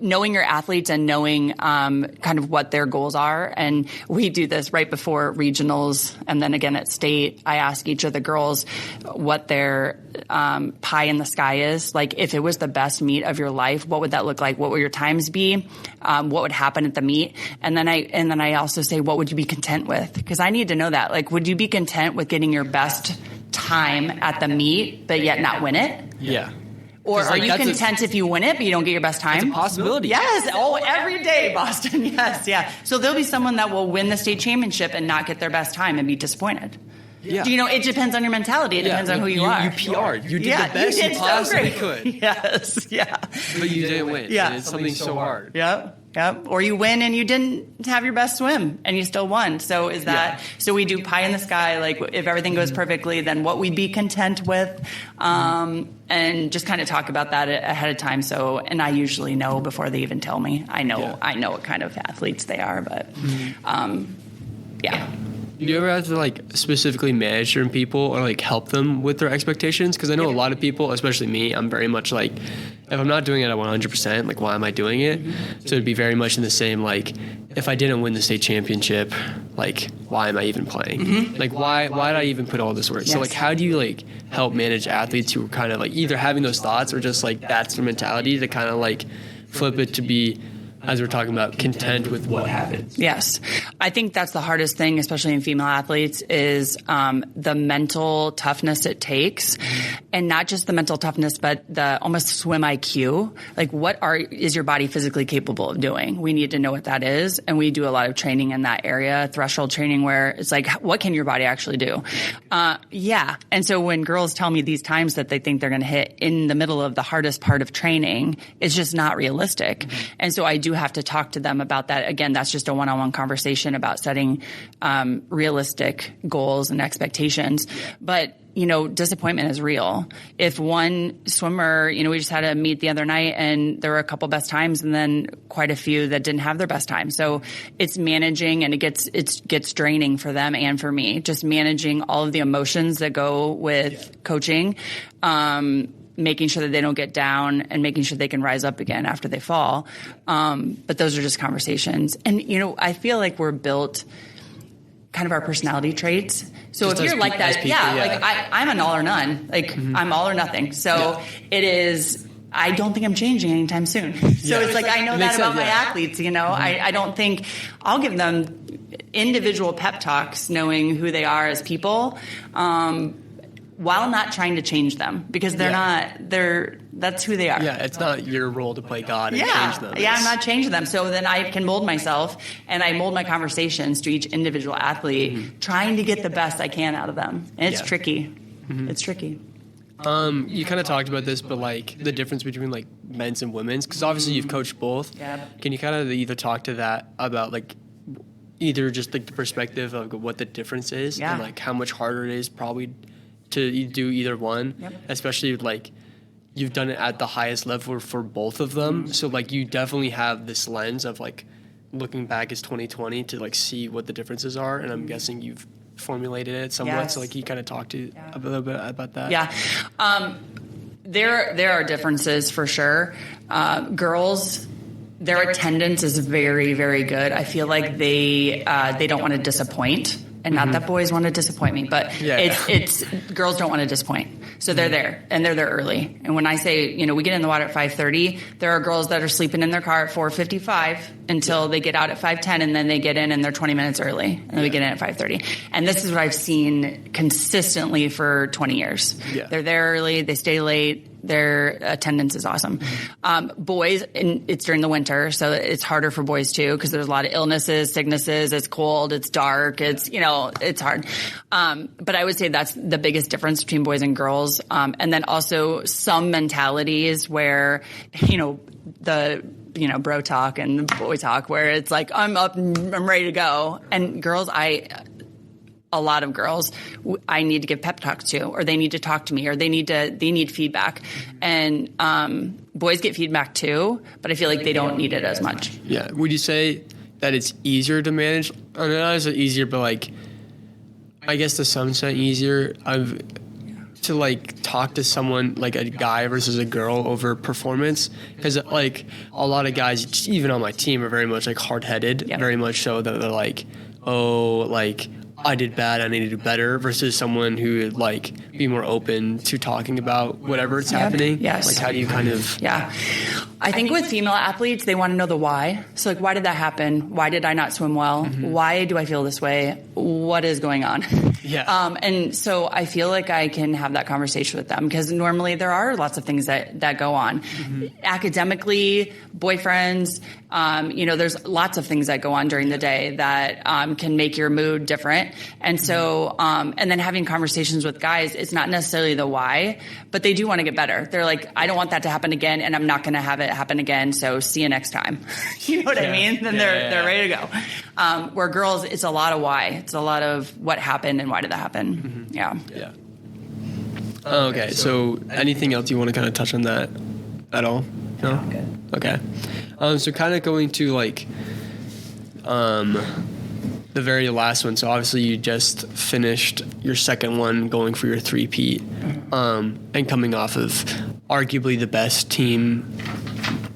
knowing your athletes and knowing kind of what their goals are. And we do this right before regionals. And then again at state, I ask each of the girls what their pie in the sky is. Like, if it was the best meet of your life, what would that look like? What would your times be? What would happen at the meet? And then I also say, what would you be content with? Because I need to know that. Like, would you be content with getting your best time at the meet, but yet not win it? Yeah. Or are you content if you win it, but you don't get your best time? It's a possibility. Yes. Oh, every day, Boston. Yes. Yeah. So there'll be someone that will win the state championship and not get their best time and be disappointed. Yeah. It depends on your mentality. It depends on who you are. You PR'd. You did the best you possibly could. Yes. Yeah. But you didn't win. Yeah. And it's something so hard. Yeah. Yep. Or you win and you didn't have your best swim and you still won. So is that, so we do pie in the sky. Like, if everything goes perfectly, then what we'd be content with, and just kind of talk about that ahead of time. So, and I usually know before they even tell me. I know what kind of athletes they are, but, yeah. Do you ever have to like specifically manage certain people or like help them with their expectations? Because I know a lot of people, especially me, I'm very much like, if I'm not doing it at 100%, like, why am I doing it? So it'd be very much in the same, like, if I didn't win the state championship, like, why am I even playing? Like, why did I even put all this work? So like, how do you like help manage athletes who are kind of like either having those thoughts or just like that's their mentality, to kind of like flip it to be, as we're talking about, content with what happens? Yes. I think that's the hardest thing, especially in female athletes, is the mental toughness it takes. And not just the mental toughness, but the almost swim IQ. Like, is your body physically capable of doing? We need to know what that is. And we do a lot of training in that area, threshold training, where it's like, what can your body actually do? And so when girls tell me these times that they think they're going to hit in the middle of the hardest part of training, it's just not realistic. And so I do have to talk to them about that. Again, that's just a one-on-one conversation about setting realistic goals and expectations. But disappointment is real. If one swimmer, we just had a meet the other night and there were a couple best times and then quite a few that didn't have their best time. So it's managing, and it gets draining for them and for me, just managing all of the emotions that go with coaching, making sure that they don't get down and making sure they can rise up again after they fall. But those are just conversations. And, I feel like we're built kind of our personality traits. So just if you're like that, people, I'm an all or none. I'm all or nothing. So it is, I don't think I'm changing anytime soon. So it's like, I know that about my athletes, I don't think I'll give them individual pep talks knowing who they are as people, while not trying to change them, because that's who they are. Yeah, it's not your role to play God and change them. Yeah, I'm not changing them. So then I can mold myself, and I mold my conversations to each individual athlete, trying to get the best I can out of them. And it's tricky. Mm-hmm. It's tricky. You kind of talked about this, but the difference between men's and women's, because obviously you've coached both. Yeah. Can you kind of either talk to that about either just the perspective of what the difference is and how much harder it is probably to do either one, especially you've done it at the highest level for both of them. So you definitely have this lens of looking back as 2020 to see what the differences are. And I'm guessing you've formulated it somewhat. Yes. So you kind of talk to a little bit about that. Yeah. There are differences for sure. Girls, their attendance is very, very good. I feel like they don't want to disappoint. And not that boys want to disappoint me, but it's girls don't want to disappoint. So they're there, and they're there early. And when I say, we get in the water at 5:30, there are girls that are sleeping in their car at 4:55 until they get out at 5:10, and then they get in and they're 20 minutes early, and then we get in at 5:30. And this is what I've seen consistently for 20 years. Yeah. They're there early, they stay late. Their attendance is awesome. Boys, and it's during the winter, so it's harder for boys too, because there's a lot of illnesses, sicknesses, it's cold, it's dark, it's hard. But I would say that's the biggest difference between boys and girls. And then also some mentalities where, the bro talk and the boy talk, where it's I'm up and I'm ready to go. And girls, a lot of girls I need to give pep talks to, or they need to talk to me, or they need feedback. And boys get feedback too, but I feel like they don't need it as much. Yeah. Would you say that it's easier to manage? Or not as easier, but I guess to some extent easier to talk to someone a guy versus a girl over performance, because a lot of guys even on my team are very much hard-headed, very much so that they're I did bad, I need to do better, versus someone who would be more open to talking about whatever it's happening. Yes. How do you kind of... Yeah. I think with female athletes, they want to know the why. So why did that happen? Why did I not swim well? Mm-hmm. Why do I feel this way? What is going on? Yeah. And so I feel like I can have that conversation with them, because normally there are lots of things that go on. Mm-hmm. Academically, boyfriends, there's lots of things that go on during the day that can make your mood different. And so, and then having conversations with guys, it's not necessarily the why, but they do want to get better. They're I don't want that to happen again, and I'm not going to have it happen again, so see you next time. You know what I mean? Then they're ready to go. Where girls, it's a lot of why. It's a lot of what happened and why did that happen. Mm-hmm. Yeah. Okay, so anything else you want to kind of touch on that at all? No? Good. Okay. So kind of going to the very last one. So obviously you just finished your second one, going for your three-peat, and coming off of arguably the best team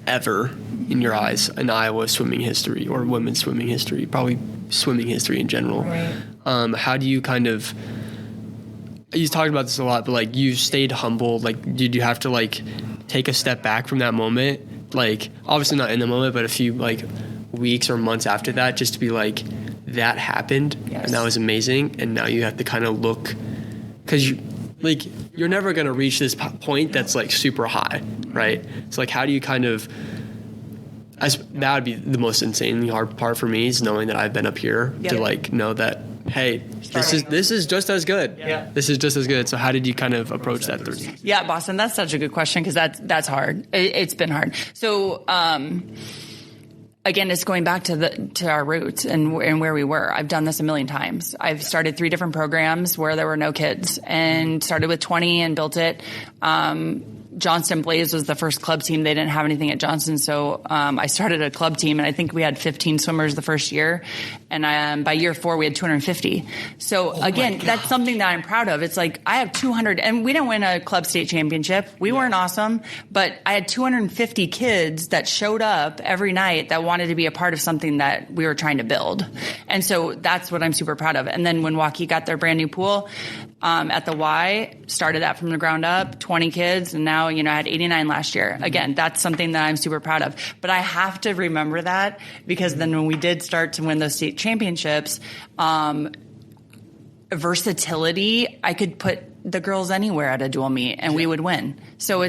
ever in your eyes in Iowa swimming history, or women's swimming history, probably swimming history in general. Right. How do you kind of... You talked about this a lot, but you stayed humble. Did you have to take a step back from that moment? Obviously not in the moment, but a few weeks or months after that, just to be that happened, yes, and that was amazing, and now you have to kind of look, because you're never going to reach this point that's super high, right? So how do you kind of... that would be the most insanely hard part for me, is knowing that I've been up here, to know that, hey, this is just as good. Yeah. This is just as good. So how did you kind of approach that? Yeah, Boston, that's such a good question, because that's hard. It's been hard. So again, it's going back to our roots and where we were. I've done this a million times. I've started 3 different programs where there were no kids and started with 20 and built it. Johnston Blaze was the first club team. They didn't have anything at Johnston. So, I started a club team, and I think we had 15 swimmers the first year. And, by year 4, we had 250. So again, that's something that I'm proud of. It's like, I have 200, and we didn't win a club state championship. We weren't awesome, but I had 250 kids that showed up every night that wanted to be a part of something that we were trying to build. And so that's what I'm super proud of. And then when Waukee got their brand new pool, at the Y, started that from the ground up, 20 kids, and now, I had 89 last year. Again, that's something that I'm super proud of. But I have to remember that, because then when we did start to win those state championships, versatility, I could put the girls anywhere at a dual meet and we would win. So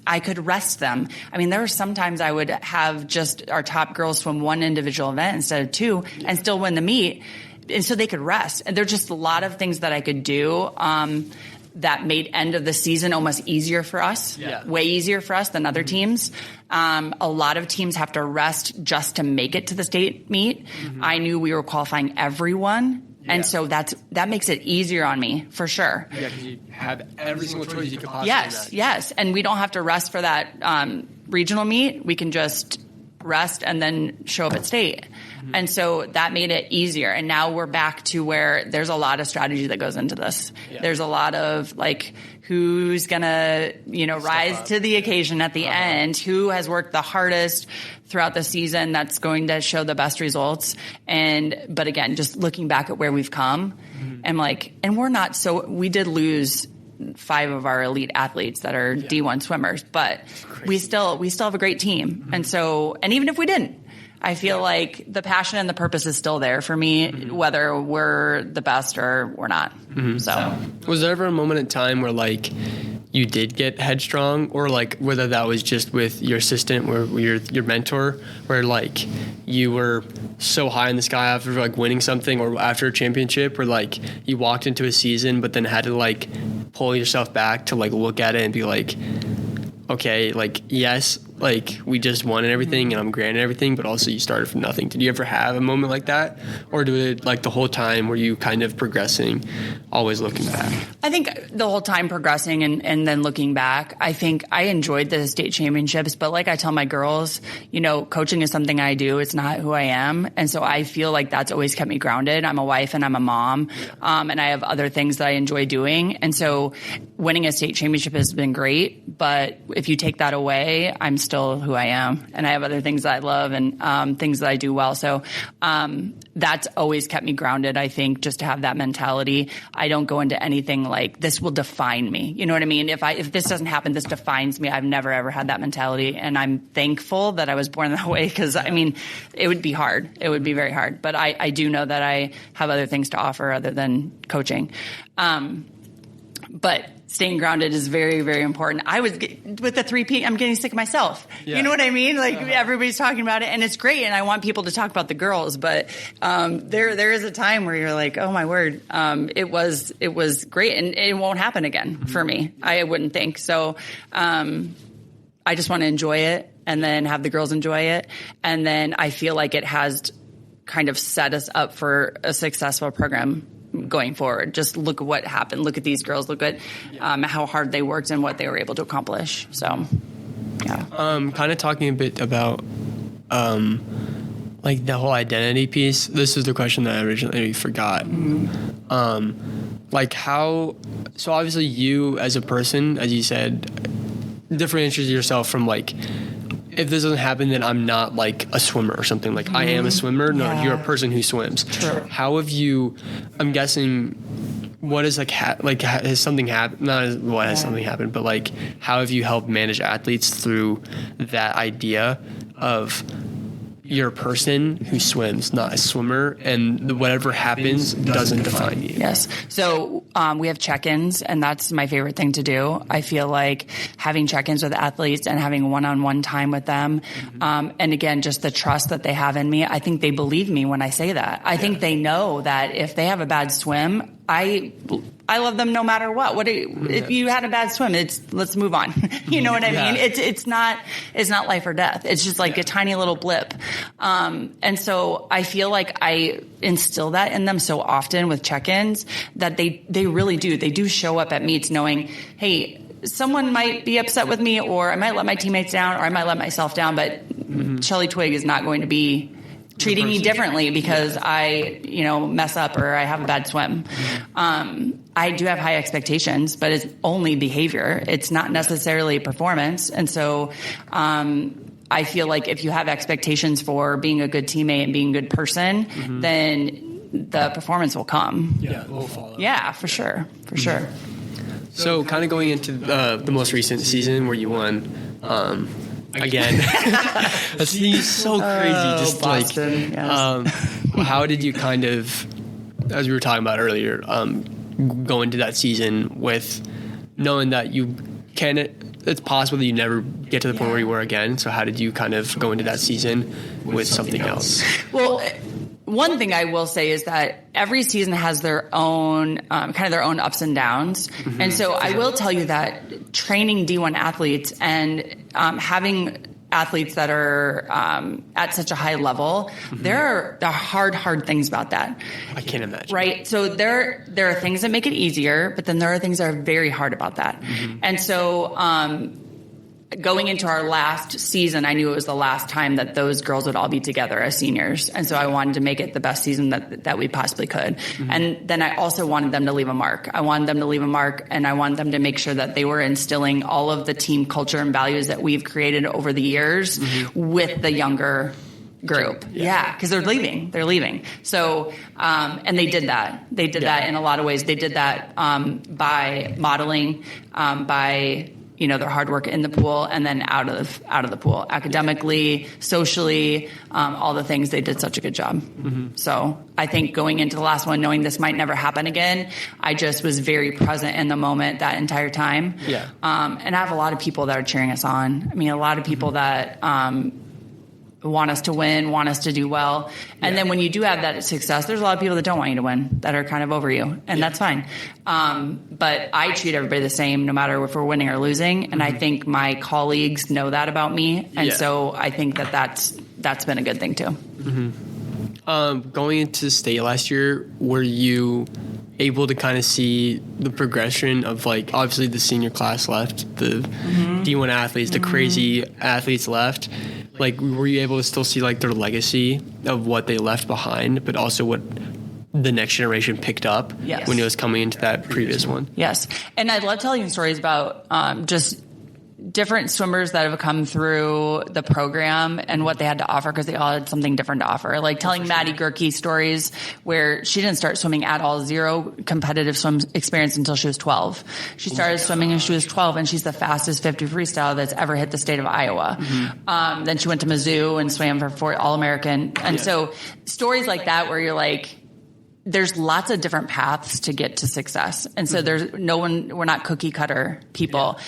I could rest them. I mean, there were sometimes I would have just our top girls swim one individual event instead of 2 and still win the meet. And so they could rest. And there's just a lot of things that I could do that made end of the season almost easier for us, way easier for us than other teams. A lot of teams have to rest just to make it to the state meet. I knew we were qualifying everyone. And so that makes it easier on me, for sure. Yeah, because you have every single choice you could possibly imagine. Yes. And we don't have to rest for that regional meet. We can just rest and then show up at state. And so that made it easier. And now we're back to where there's a lot of strategy that goes into this. There's a lot of who's going to, rise to the occasion at the end, who has worked the hardest throughout the season that's going to show the best results. But again, just looking back at where we've come, and we did lose 5 of our elite athletes that are D1 swimmers, but we still have a great team. And so, and even if we didn't, I feel like the passion and the purpose is still there for me, whether we're the best or we're not. So, was there ever a moment in time where you did get headstrong, or whether that was just with your assistant or your mentor, where you were so high in the sky after winning something or after a championship, where you walked into a season but then had to pull yourself back to look at it and be okay, yes, we just won and everything, and I'm great and everything, but also you started from nothing. Did you ever have a moment like that? Or did it, the whole time were you kind of progressing, always looking back? I think the whole time progressing and then looking back, I think I enjoyed the state championships, but I tell my girls, coaching is something I do. It's not who I am. And so I feel like that's always kept me grounded. I'm a wife and I'm a mom, and I have other things that I enjoy doing. And so winning a state championship has been great, but if you take that away, I'm still who I am, and I have other things that I love and things that I do well. So that's always kept me grounded, I think, just to have that mentality. I don't go into anything this will define me. You know what I mean? If this doesn't happen, this defines me. I've never, ever had that mentality, and I'm thankful that I was born that way, because, it would be hard. It would be very hard. But I do know that I have other things to offer other than coaching. But staying grounded is very, very important. I was with the 3P, I'm getting sick of myself. You know what I mean? Everybody's talking about it, and it's great, and I want people to talk about the girls, but there is a time where you're oh my word, it was great, and it won't happen again for me. I wouldn't think. So I just want to enjoy it, and then have the girls enjoy it, and then I feel like it has kind of set us up for a successful program going forward. Just look at what happened. Look at these girls. Look at how hard they worked and what they were able to accomplish. So, yeah. Kind of talking a bit about the whole identity piece. This is the question that I originally forgot. How? So obviously, you as a person, as you said, differentiates yourself from if this doesn't happen, then I'm not a swimmer or something. I am a swimmer. No, you're a person who swims. True. How have you? I'm guessing. What is has something happened? Not what has something happened, but how have you helped manage athletes through that idea of you're a person who swims, not a swimmer, and whatever happens doesn't define you. Yes. So we have check-ins, and that's my favorite thing to do. I feel like having check-ins with athletes and having one-on-one time with them, and again, just the trust that they have in me. I think they believe me when I say that. I think they know that if they have a bad swim, I I love them no matter what. If you had a bad swim, let's move on. You know what I mean? It's not life or death. It's just like a tiny little blip. And so I feel like I instill that in them so often with check-ins that they really do. They do show up at meets knowing, hey, someone might be upset with me, or I might let my teammates down, or I might let myself down, but Shelly Twigg is not going to be treating me differently because I, mess up or I have a bad swim. I do have high expectations, but it's only behavior. It's not necessarily performance. And so, I feel like if you have expectations for being a good teammate and being a good person, then the performance will come. Yeah, we'll follow. Yeah, for sure. For sure. So kind of going into the most recent season where you won, again, that seems so crazy. Just Boston, how did you kind of, as we were talking about earlier, go into that season with knowing that it's possible that you never get to the point where you were again. So how did you kind of go into that season with something else? Well, one thing I will say is that every season has their own their own ups and downs. And so I will tell you that training D1 athletes and having athletes that are at such a high level, there are hard things about that. I can't imagine. Right? So there are things that make it easier, but then there are things that are very hard about that. And so going into our last season, I knew it was the last time that those girls would all be together as seniors. And so I wanted to make it the best season that we possibly could. And then I also wanted them to leave a mark. I wanted them to leave a mark, and I wanted them to make sure that they were instilling all of the team culture and values that we've created over the years with the younger group. Yeah, because they're leaving. So, and they did that. They did that in a lot of ways. They did that by modeling, by their hard work in the pool and then out of the pool, academically, socially, all the things. They did such a good job. So I think going into the last one, knowing this might never happen again, I just was very present in the moment that entire time. And I have a lot of people that are cheering us on. I mean, a lot of people that want us to win, want us to do well. And then when you do have that success, there's a lot of people that don't want you to win, that are kind of over you. And that's fine. But I treat everybody the same, no matter if we're winning or losing. And I think my colleagues know that about me. And so I think that's been a good thing too. Going into state last year, were you able to kind of see the progression of, like, obviously the senior class left, the D1 athletes, the crazy athletes left? Like, were you able to still see, like, their legacy of what they left behind, but also what the next generation picked up when it was coming into that previous one? Yes. And I love telling stories about just different swimmers that have come through the program and what they had to offer, because they all had something different to offer. Like telling Maddie Gerke stories where she didn't start swimming at all, zero competitive swim experience until she was 12. She started swimming when she was 12, and she's the fastest 50 freestyle that's ever hit the state of Iowa. Then she went to Mizzou and swam for All-American. And so stories like that where you're like, there's lots of different paths to get to success. And so we're not cookie cutter people.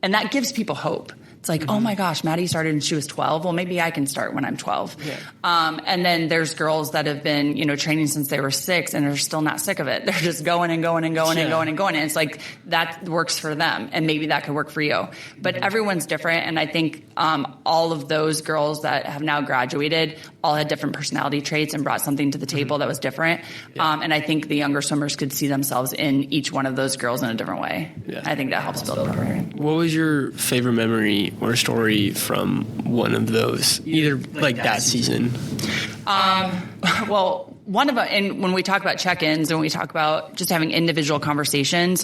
And that gives people hope. It's like, oh my gosh, Maddie started when she was 12. Well, maybe I can start when I'm 12. And then there's girls that have been, training since they were 6 and are still not sick of it. They're just going and going and going and going and going. And it's like, that works for them. And maybe that could work for you. But everyone's different. And I think all of those girls that have now graduated all had different personality traits and brought something to the table that was different. And I think the younger swimmers could see themselves in each one of those girls in a different way. I think that helps build a program. What was your favorite memory or story from one of those, either like that season? Well, one of them, and when we talk about check-ins and we talk about just having individual conversations,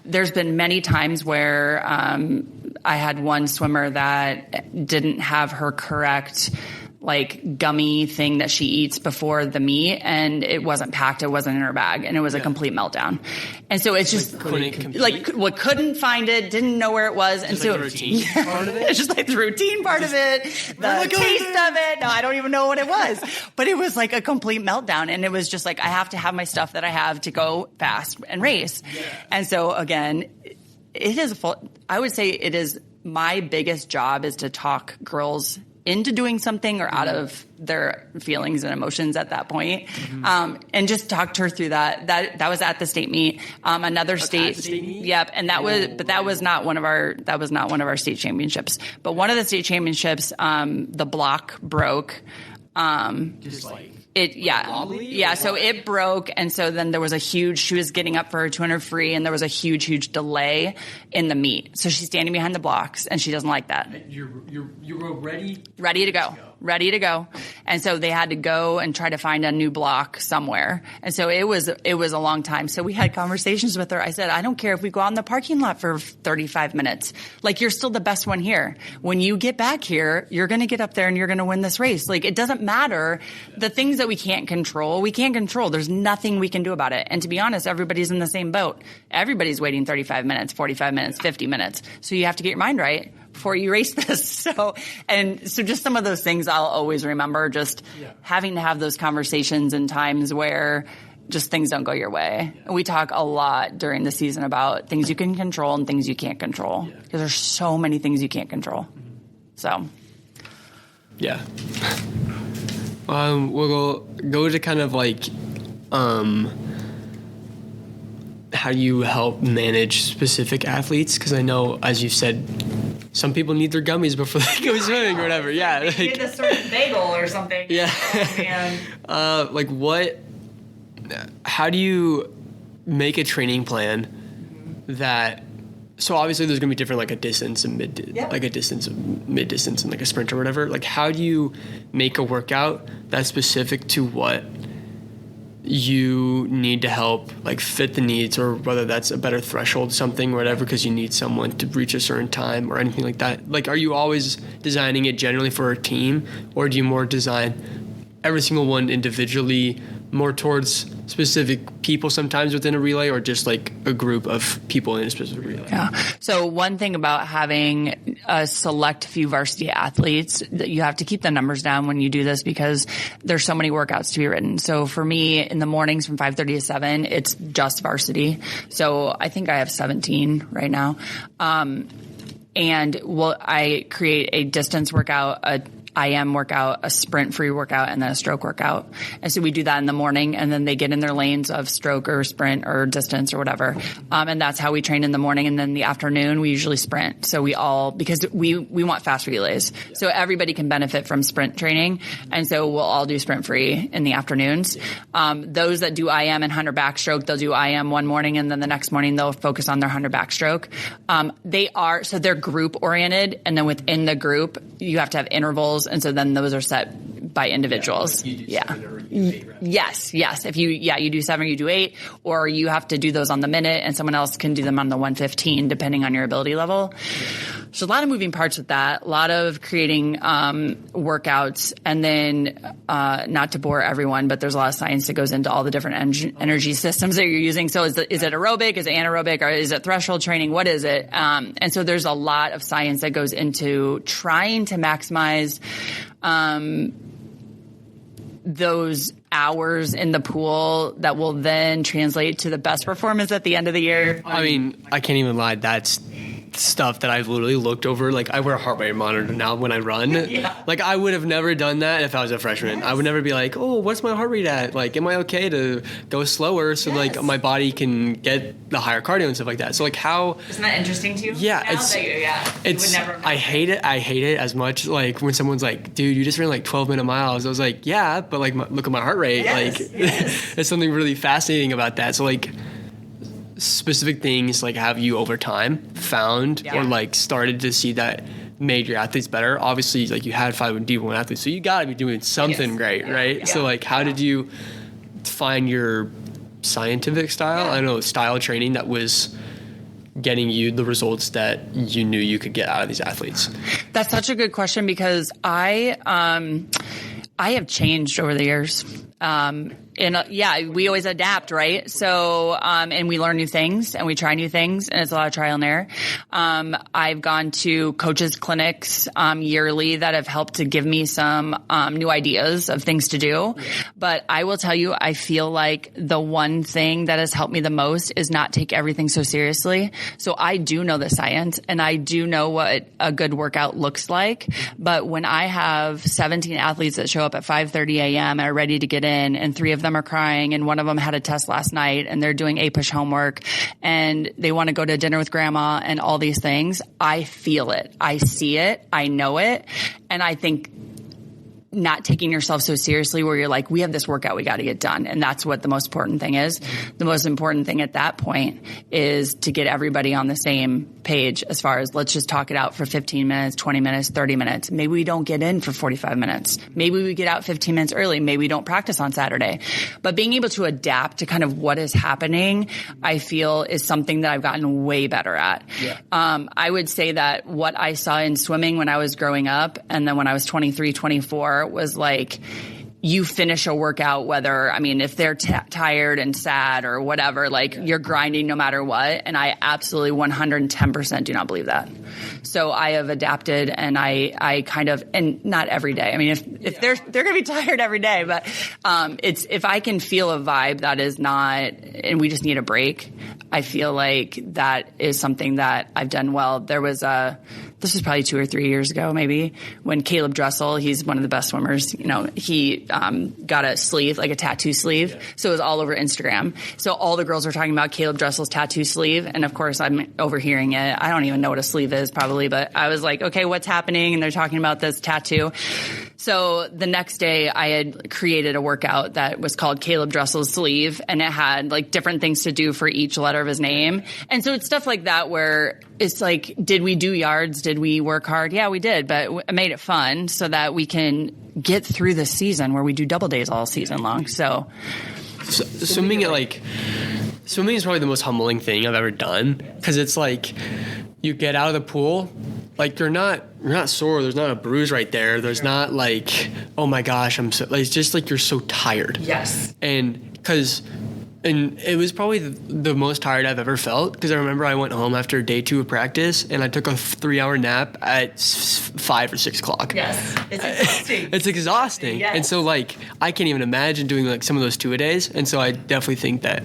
there's been many times where I had one swimmer that didn't have her correct, like, gummy thing that she eats before the meet, and it wasn't packed, it wasn't in her bag, and it was a complete meltdown. And so it's just couldn't find it, didn't know where it was. And so the routine part of it? It's just like the routine part of it, the taste of it. No, I don't even know what it was, but it was like a complete meltdown. And it was just like, I have to have my stuff that I have to go fast and race. And so again, I would say it is my biggest job is to talk girls into doing something or out of their feelings and emotions at that point. And just talked her through that. That was at the state meet. Another state meet? Yep. And that was not one of our state championships. But one of the state championships, the block broke. So it broke, and so then there was she was getting up for her 200 free, and there was a huge delay in the meet. So she's standing behind the blocks, and she doesn't like that. You were ready to go. And so they had to go and try to find a new block somewhere. And so it was a long time. So we had conversations with her. I said, I don't care if we go out in the parking lot for 35 minutes. Like, you're still the best one here. When you get back here, you're going to get up there and you're going to win this race. Like, it doesn't matter. The things that we can't control. There's nothing we can do about it. And to be honest, everybody's in the same boat. Everybody's waiting 35 minutes, 45 minutes, 50 minutes. So you have to get your mind right before you race this. So just some of those things I'll always remember, just having to have those conversations in times where just things don't go your way. And we talk a lot during the season about things you can control and things you can't control, because there's so many things you can't control. So. Yeah. We'll go to kind of like, how do you help manage specific athletes? Because I know, as you said, some people need their gummies before they go swimming or whatever. Yeah, like, get a certain bagel or something. Yeah. How do you make a training plan that? So obviously there's gonna be different, like a distance and mid distance and like a sprint or whatever. Like, how do you make a workout that's specific to what you need to help like fit the needs, or whether that's a better threshold something or whatever, because you need someone to reach a certain time or anything like that? Like, are you always designing it generally for a team, or do you more design every single one individually, more towards specific people sometimes within a relay, or just like a group of people in a specific relay? Yeah. So one thing about having a select few varsity athletes, that you have to keep the numbers down when you do this, because there's so many workouts to be written. So for me, in the mornings from 5:30 to 7, it's just varsity. So I think I have 17 right now. I create a distance workout, a IM workout, a sprint free workout, and then a stroke workout. And so we do that in the morning, and then they get in their lanes of stroke or sprint or distance or whatever. And that's how we train in the morning. And then the afternoon, we usually sprint. So because we want fast relays. So everybody can benefit from sprint training. And so we'll all do sprint free in the afternoons. Those that do IM and 100 backstroke, they'll do IM one morning, and then the next morning they'll focus on their 100 backstroke. They're group oriented. And then within the group, you have to have intervals. And so then those are set by individuals. Yes. If you do 7 or you do 8, or you have to do those on the minute and someone else can do them on the 115, depending on your ability level. There's a lot of moving parts with that, a lot of creating workouts, and then not to bore everyone, but there's a lot of science that goes into all the different energy systems that you're using. So is it aerobic? Is it anaerobic? Or is it threshold training? What is it? And so there's a lot of science that goes into trying to maximize those hours in the pool that will then translate to the best performance at the end of the year. I mean, I can't even lie. That's stuff that I've literally looked over. Like, I wear a heart rate monitor now when I run. Like, I would have never done that if I was a freshman. I would never be like, oh, what's my heart rate at? Like, am I okay to go slower so like my body can get the higher cardio and stuff like that? So like, how isn't that interesting to you? Yeah, I hate it as much. Like, when someone's like, dude, you just ran like 12-minute miles. I was like, yeah, but like, look at my heart rate. There's something really fascinating about that. So like, specific things like have you over time found or like started to see that made your athletes better? Obviously, like, you had 5 D1 athletes, so you got to be doing something great, right? Yeah. So like, how did you find your scientific style? I don't know, style training that was getting you the results that you knew you could get out of these athletes? That's such a good question, because I have changed over the years. we always adapt, right? So, and we learn new things and we try new things, and it's a lot of trial and error. I've gone to coaches clinics, yearly that have helped to give me some, new ideas of things to do. But I will tell you, I feel like the one thing that has helped me the most is not take everything so seriously. So I do know the science and I do know what a good workout looks like. But when I have 17 athletes that show up at 5:30 a.m. and are ready to get in, and 3 of them are crying, and one of them had a test last night, and they're doing APUSH homework, and they want to go to dinner with grandma, and all these things, I feel it. I see it. I know it. And I think not taking yourself so seriously where you're like, we have this workout we got to get done. And that's what the most important thing is. The most important thing at that point is to get everybody on the same page as far as let's just talk it out for 15 minutes, 20 minutes, 30 minutes. Maybe we don't get in for 45 minutes. Maybe we get out 15 minutes early. Maybe we don't practice on Saturday. But being able to adapt to kind of what is happening, I feel is something that I've gotten way better at. Yeah. I would say that what I saw in swimming when I was growing up and then when I was 23, 24 was like, you finish a workout, if they're tired and sad or whatever, you're grinding no matter what. And I absolutely 110% do not believe that. So I have adapted, and I kind of, and not every day. I mean, if they're going to be tired every day, but, it's, if I can feel a vibe that is not, and we just need a break, I feel like that is something that I've done well. This was probably 2 or 3 years ago, maybe, when Caleb Dressel, he's one of the best swimmers, he got a sleeve, like a tattoo sleeve. Yeah. So it was all over Instagram. So all the girls were talking about Caleb Dressel's tattoo sleeve. And of course, I'm overhearing it. I don't even know what a sleeve is probably, but I was like, okay, what's happening? And they're talking about this tattoo. So the next day I had created a workout that was called Caleb Dressel's sleeve, and it had different things to do for each letter of his name. And so it's stuff like that where it's like, did we do yards? Did we work hard? Yeah, we did, but I made it fun so that we can get through the season where we do double days all season long. So swimming is probably the most humbling thing I've ever done, because it's like you get out of the pool, you're not sore. There's not a bruise right there. There's not oh my gosh, it's just you're so tired. Yes. And it was probably the most tired I've ever felt, because I remember I went home after day 2 of practice and I took a 3-hour nap at 5 or 6 o'clock. Yes. It's exhausting. It's exhausting. Yes. And so I can't even imagine doing some of those 2-a-days. And so I definitely think that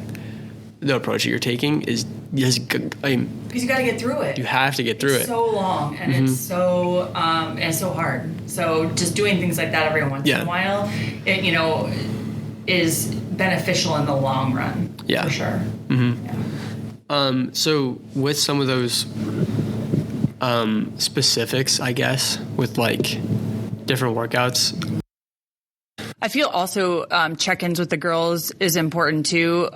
the approach that you're taking is just good. Because you got to get through it. You have to get through it. It's so long, and it's so hard. So just doing things like that every once in a while, it, is beneficial in the long run. Yeah. For sure. Mm-hmm. Yeah. So with some of those specifics, I guess, with different workouts, I feel also check-ins with the girls is important too.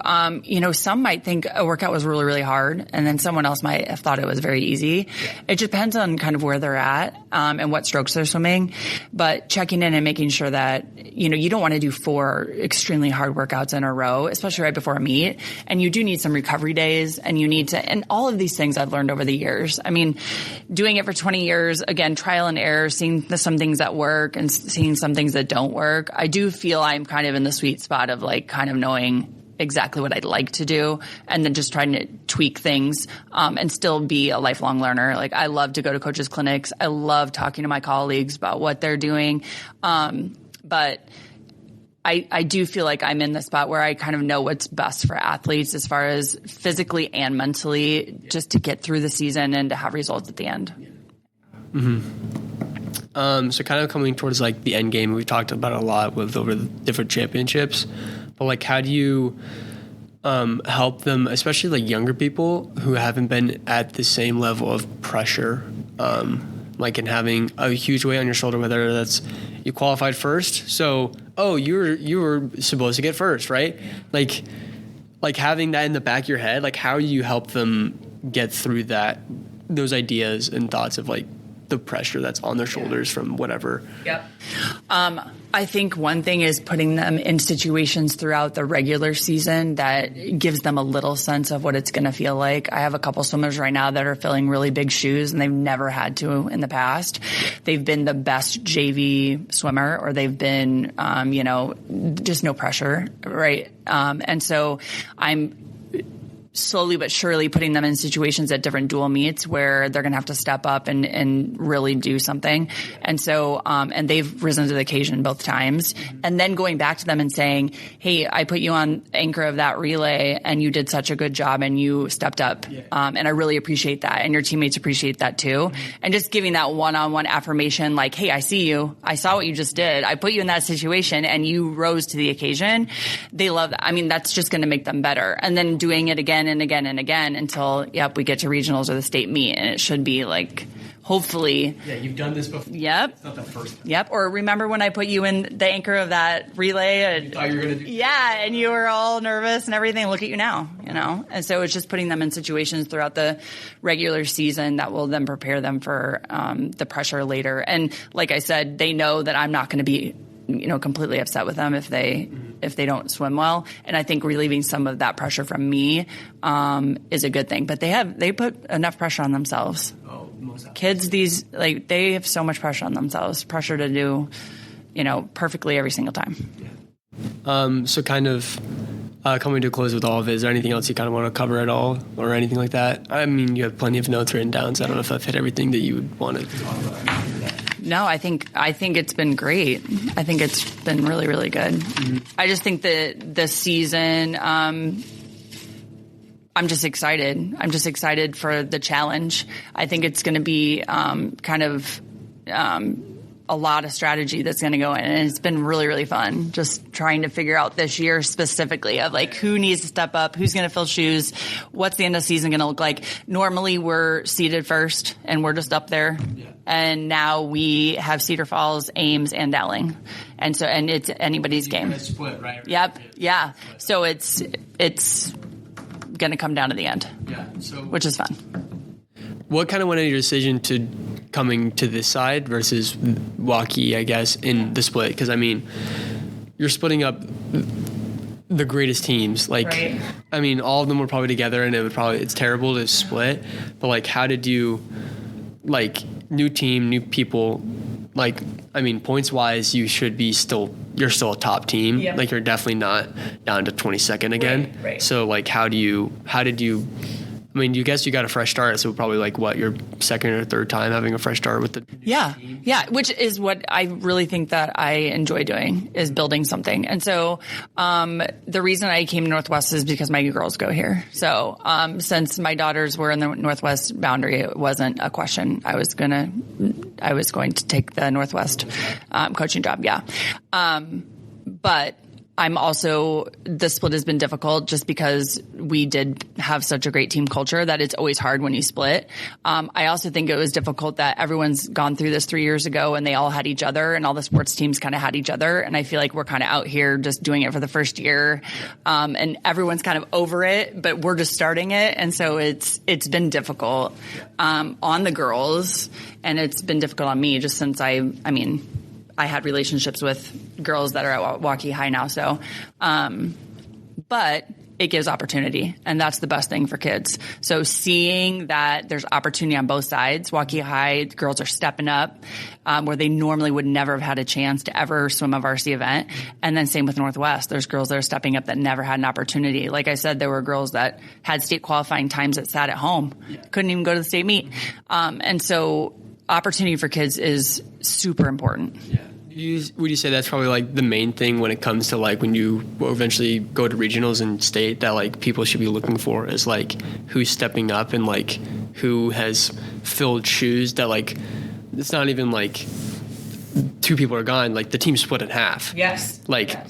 Some might think a workout was really, really hard, and then someone else might have thought it was very easy. Yeah. It depends on kind of where they're at and what strokes they're swimming. But checking in and making sure that, you don't want to do 4 extremely hard workouts in a row, especially right before a meet. And you do need some recovery days, and you need to, and all of these things I've learned over the years. I mean, doing it for 20 years, again, trial and error, seeing some things that work and seeing some things that don't work. I do feel I'm kind of in the sweet spot of kind of knowing exactly what I'd like to do, and then just trying to tweak things and still be a lifelong learner. I love to go to coaches clinics. I love talking to my colleagues about what they're doing. But I do feel like I'm in the spot where I kind of know what's best for athletes as far as physically and mentally, just to get through the season and to have results at the end. Mm-hmm. So kind of coming towards the end game, we've talked about it a lot over the different championships, but how do you help them, especially younger people who haven't been at the same level of pressure, and having a huge weight on your shoulder, whether that's you qualified first, so you were supposed to get first, right? Having that in the back of your head, how do you help them get through those ideas and thoughts of the pressure that's on their shoulders from whatever. Yep. I think one thing is putting them in situations throughout the regular season that gives them a little sense of what it's going to feel like. I have a couple swimmers right now that are filling really big shoes, and they've never had to in the past. They've been the best JV swimmer, or they've been, just no pressure, right? And so I'm slowly but surely putting them in situations at different dual meets where they're going to have to step up and really do something. And so, and they've risen to the occasion both times. And then going back to them and saying, hey, I put you on anchor of that relay and you did such a good job and you stepped up. And I really appreciate that. And your teammates appreciate that too. And just giving that one-on-one affirmation, like, hey, I see you. I saw what you just did. I put you in that situation and you rose to the occasion. They love that. I mean, that's just going to make them better. And then doing it again and again and again until, we get to regionals or the state meet. And it should be like, hopefully. Yeah, you've done this before. Yep. It's not the first time. Yep. Or remember when I put you in the anchor of that relay? And, you thought you were going to do and you were all nervous and everything. Look at you now, And so it's just putting them in situations throughout the regular season that will then prepare them for the pressure later. And like I said, they know that I'm not going to be completely upset with them if they don't swim well. And I think relieving some of that pressure from me is a good thing. But they put enough pressure on themselves. Oh, most kids, they have so much pressure on themselves. Pressure to do, perfectly every single time. Yeah. So kind of coming to a close with all of it, is there anything else you kind of want to cover at all or anything like that? I mean, you have plenty of notes written down, so I don't know if I've hit everything that you would want to talk about. No, I think it's been great. I think it's been really, really good. Mm-hmm. I just think that this season, I'm just excited. I'm just excited for the challenge. I think it's going to be a lot of strategy that's going to go in, and it's been really, really fun just trying to figure out this year specifically of like who needs to step up, who's going to fill shoes, what's the end of the season going to look like. Normally we're seeded first and we're just up there. Yeah. And now we have Cedar Falls, Ames, and Dowling. And so, and it's anybody's game. Split, right? Yep. Yeah. So it's going to come down to the end. Yeah. So which is fun. What kind of went into your decision to coming to this side versus Waukee, I guess, in the split? Because, I mean, you're splitting up the greatest teams. Like, right. I mean, all of them were probably together, and it's terrible to split. But, like, how did you, like, new team, new people, like, I mean, points-wise, you're still a top team. Yep. Like, you're definitely not down to 22nd again. Right. So, like, how did you... I mean, you got a fresh start, so probably like your second or third time having a fresh start with the team? Yeah, which is what I really think that I enjoy doing is building something. And so the reason I came to Northwest is because my girls go here. So since my daughters were in the Northwest boundary, it wasn't a question. I was going to take the Northwest coaching job. Yeah, but. The split has been difficult just because we did have such a great team culture that it's always hard when you split. I also think it was difficult that everyone's gone through this 3 years ago and they all had each other and all the sports teams kind of had each other. And I feel like we're kind of out here just doing it for the first year. And everyone's kind of over it, but we're just starting it. And so it's been difficult, on the girls, and it's been difficult on me just since I had relationships with girls that are at Waukee High now. So, but it gives opportunity, and that's the best thing for kids. So seeing that there's opportunity on both sides, Waukee High girls are stepping up, where they normally would never have had a chance to ever swim a varsity event. And then same with Northwest. There's girls that are stepping up that never had an opportunity. Like I said, there were girls that had state qualifying times that sat at home, couldn't even go to the state meet. And so opportunity for kids is super important. Yeah. Would you say that's probably like the main thing when it comes to like when you eventually go to regionals and state that like people should be looking for is like who's stepping up and like who has filled shoes that like it's not even like two people are gone, like the team split in half. Yes.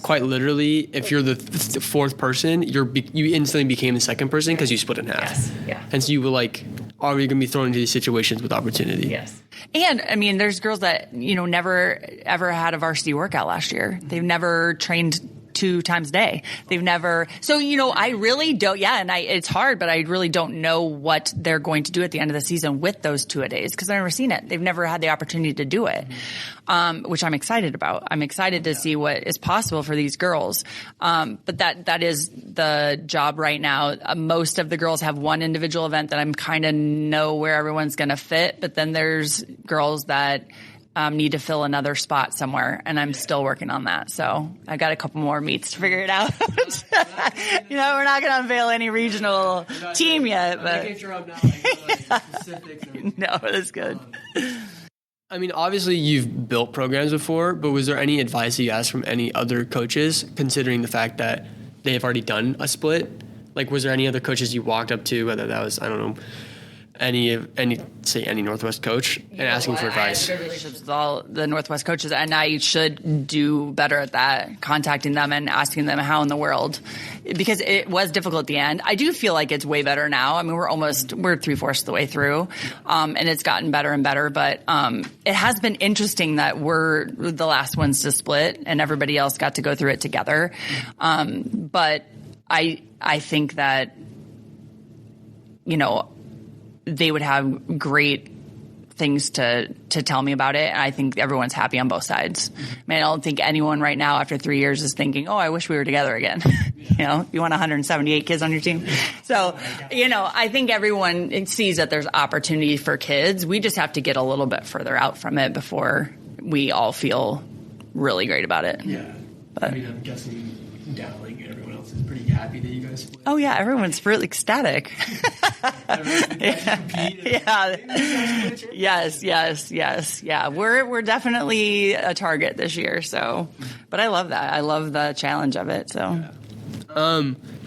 Quite literally, if you're the fourth person, you instantly became the second person because you split in half. Yes. Yeah. And so you were like, are we going to be thrown into these situations with opportunity? Yes. And I mean, there's girls that, never ever had a varsity workout last year. They've never trained 2 times a day. They've never, so, I really don't, and it's hard, but I really don't know what they're going to do at the end of the season with those 2-a-days because I've never seen it. They've never had the opportunity to do it, which I'm excited about. I'm excited to see what is possible for these girls. But that is the job right now. Most of the girls have one individual event that I'm kind of know where everyone's going to fit, but then there's girls that need to fill another spot somewhere, and I'm still working on that. So I got a couple more meets to figure it out. We're not going to unveil any regional team yet, but no, that's good. I mean, obviously you've built programs before, but was there any advice that you asked from any other coaches, considering the fact that they have already done a split? Like, was there any other coaches you walked up to, whether that was, I don't know, any Northwest coach, and asking for advice? I have good relationships with all the Northwest coaches, and I should do better at that, contacting them and asking them how in the world, because it was difficult at the end. I do feel like it's way better now. I mean, we're 3/4 of the way through, and it's gotten better and better, but it has been interesting that we're the last ones to split and everybody else got to go through it together. But I think that, they would have great things to tell me about it. And I think everyone's happy on both sides. I mean, I don't think anyone right now after 3 years is thinking, oh, I wish we were together again. You want 178 kids on your team. So, I think everyone sees that there's opportunity for kids. We just have to get a little bit further out from it before we all feel really great about it. Yeah. But, I'm guessing Dowling and everyone else is pretty happy that you guys split. Oh yeah, everyone's really ecstatic. Yes. Yeah, we're definitely a target this year. So, but I love that. I love the challenge of it. So,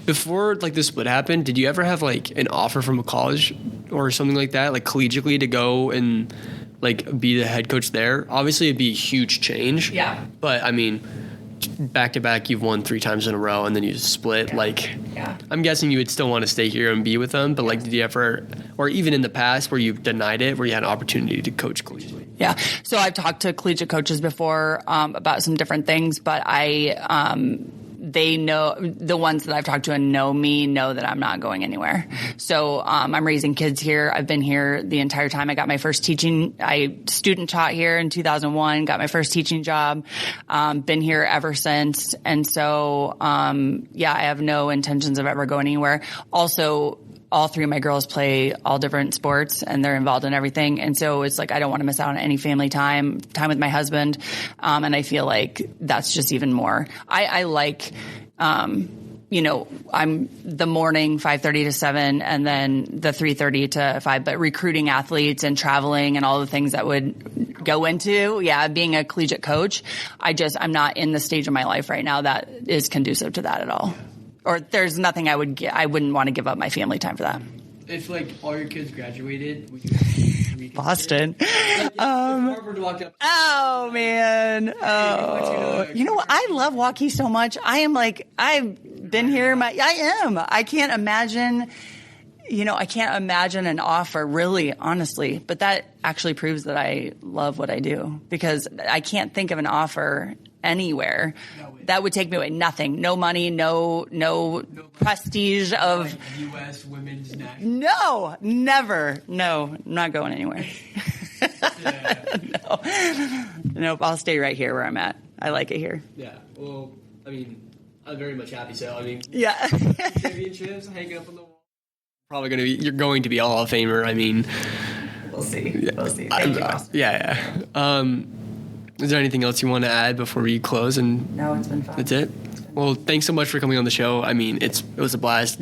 before the split happened, did you ever have an offer from a college or something like that, collegiately, to go and be the head coach there? Obviously, it'd be a huge change. Yeah. But I mean, back to back, you've won 3 times in a row, and then you split. I'm guessing you would still want to stay here and be with them. But did you ever, or even in the past, where you've denied it, where you had an opportunity to coach collegiately? Yeah. So I've talked to collegiate coaches before about some different things, but they know, the ones that I've talked to and know me know that I'm not going anywhere. So I'm raising kids here. I've been here the entire time. I got my first I student taught here in 2001, got my first teaching job, been here ever since. And so, I have no intentions of ever going anywhere. Also, all 3 of my girls play all different sports and they're involved in everything. And so it's I don't want to miss out on any family time with my husband. And I feel like that's just even more. I like, I'm the morning 5:30 to 7 and then the 3:30 to 5, but recruiting athletes and traveling and all the things that would go into, being a collegiate coach. I'm not in the stage of my life right now that is conducive to that at all. Or there's nothing I wouldn't want to give up my family time for that. If all your kids graduated, would you Boston. Harvard walked up. Oh man. Oh. I love Waukee so much. I've been here. I am. I can't imagine. I can't imagine an offer, really, honestly. But that actually proves that I love what I do, because I can't think of an offer anywhere that would take me away. Nothing. No money. No prestige of U.S. women's national. No, never. No, I'm not going anywhere. No, I'll stay right here where I'm at. I like it here. Yeah. Well, I'm very much happy. So, yeah. Championships hanging up on the wall. You're going to be a Hall of Famer. We'll see. We'll see. Thank you, Austin. Yeah. Is there anything else you want to add before we close? No, it's been fun. That's it? Well, thanks so much for coming on the show. It was a blast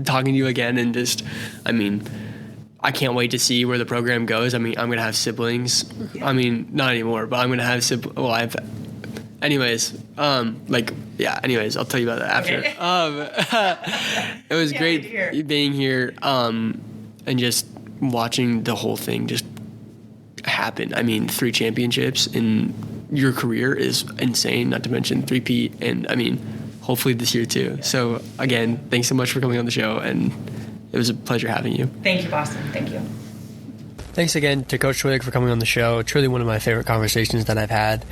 talking to you again, and just, I can't wait to see where the program goes. I'm going to have siblings. Yeah. Not anymore, but I'm going to have siblings. Well, anyways, I'll tell you about that after. Okay. It was great being here, and just watching the whole thing just happen. 3 championships in your career is insane, not to mention 3-peat, and hopefully this year too. So again, thanks so much for coming on the show, and it was a pleasure having you. Thank you, Boston. Thank you. Thanks again to Coach Twigg for coming on the show. Truly one of my favorite conversations that I've had.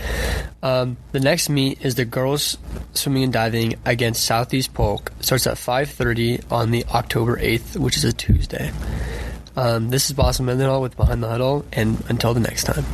The next meet is the girls swimming and diving against Southeast Polk. It starts at 5:30 on the October 8th, which is a Tuesday. This is Boston Mendenhall with Behind the Huddle, and until the next time.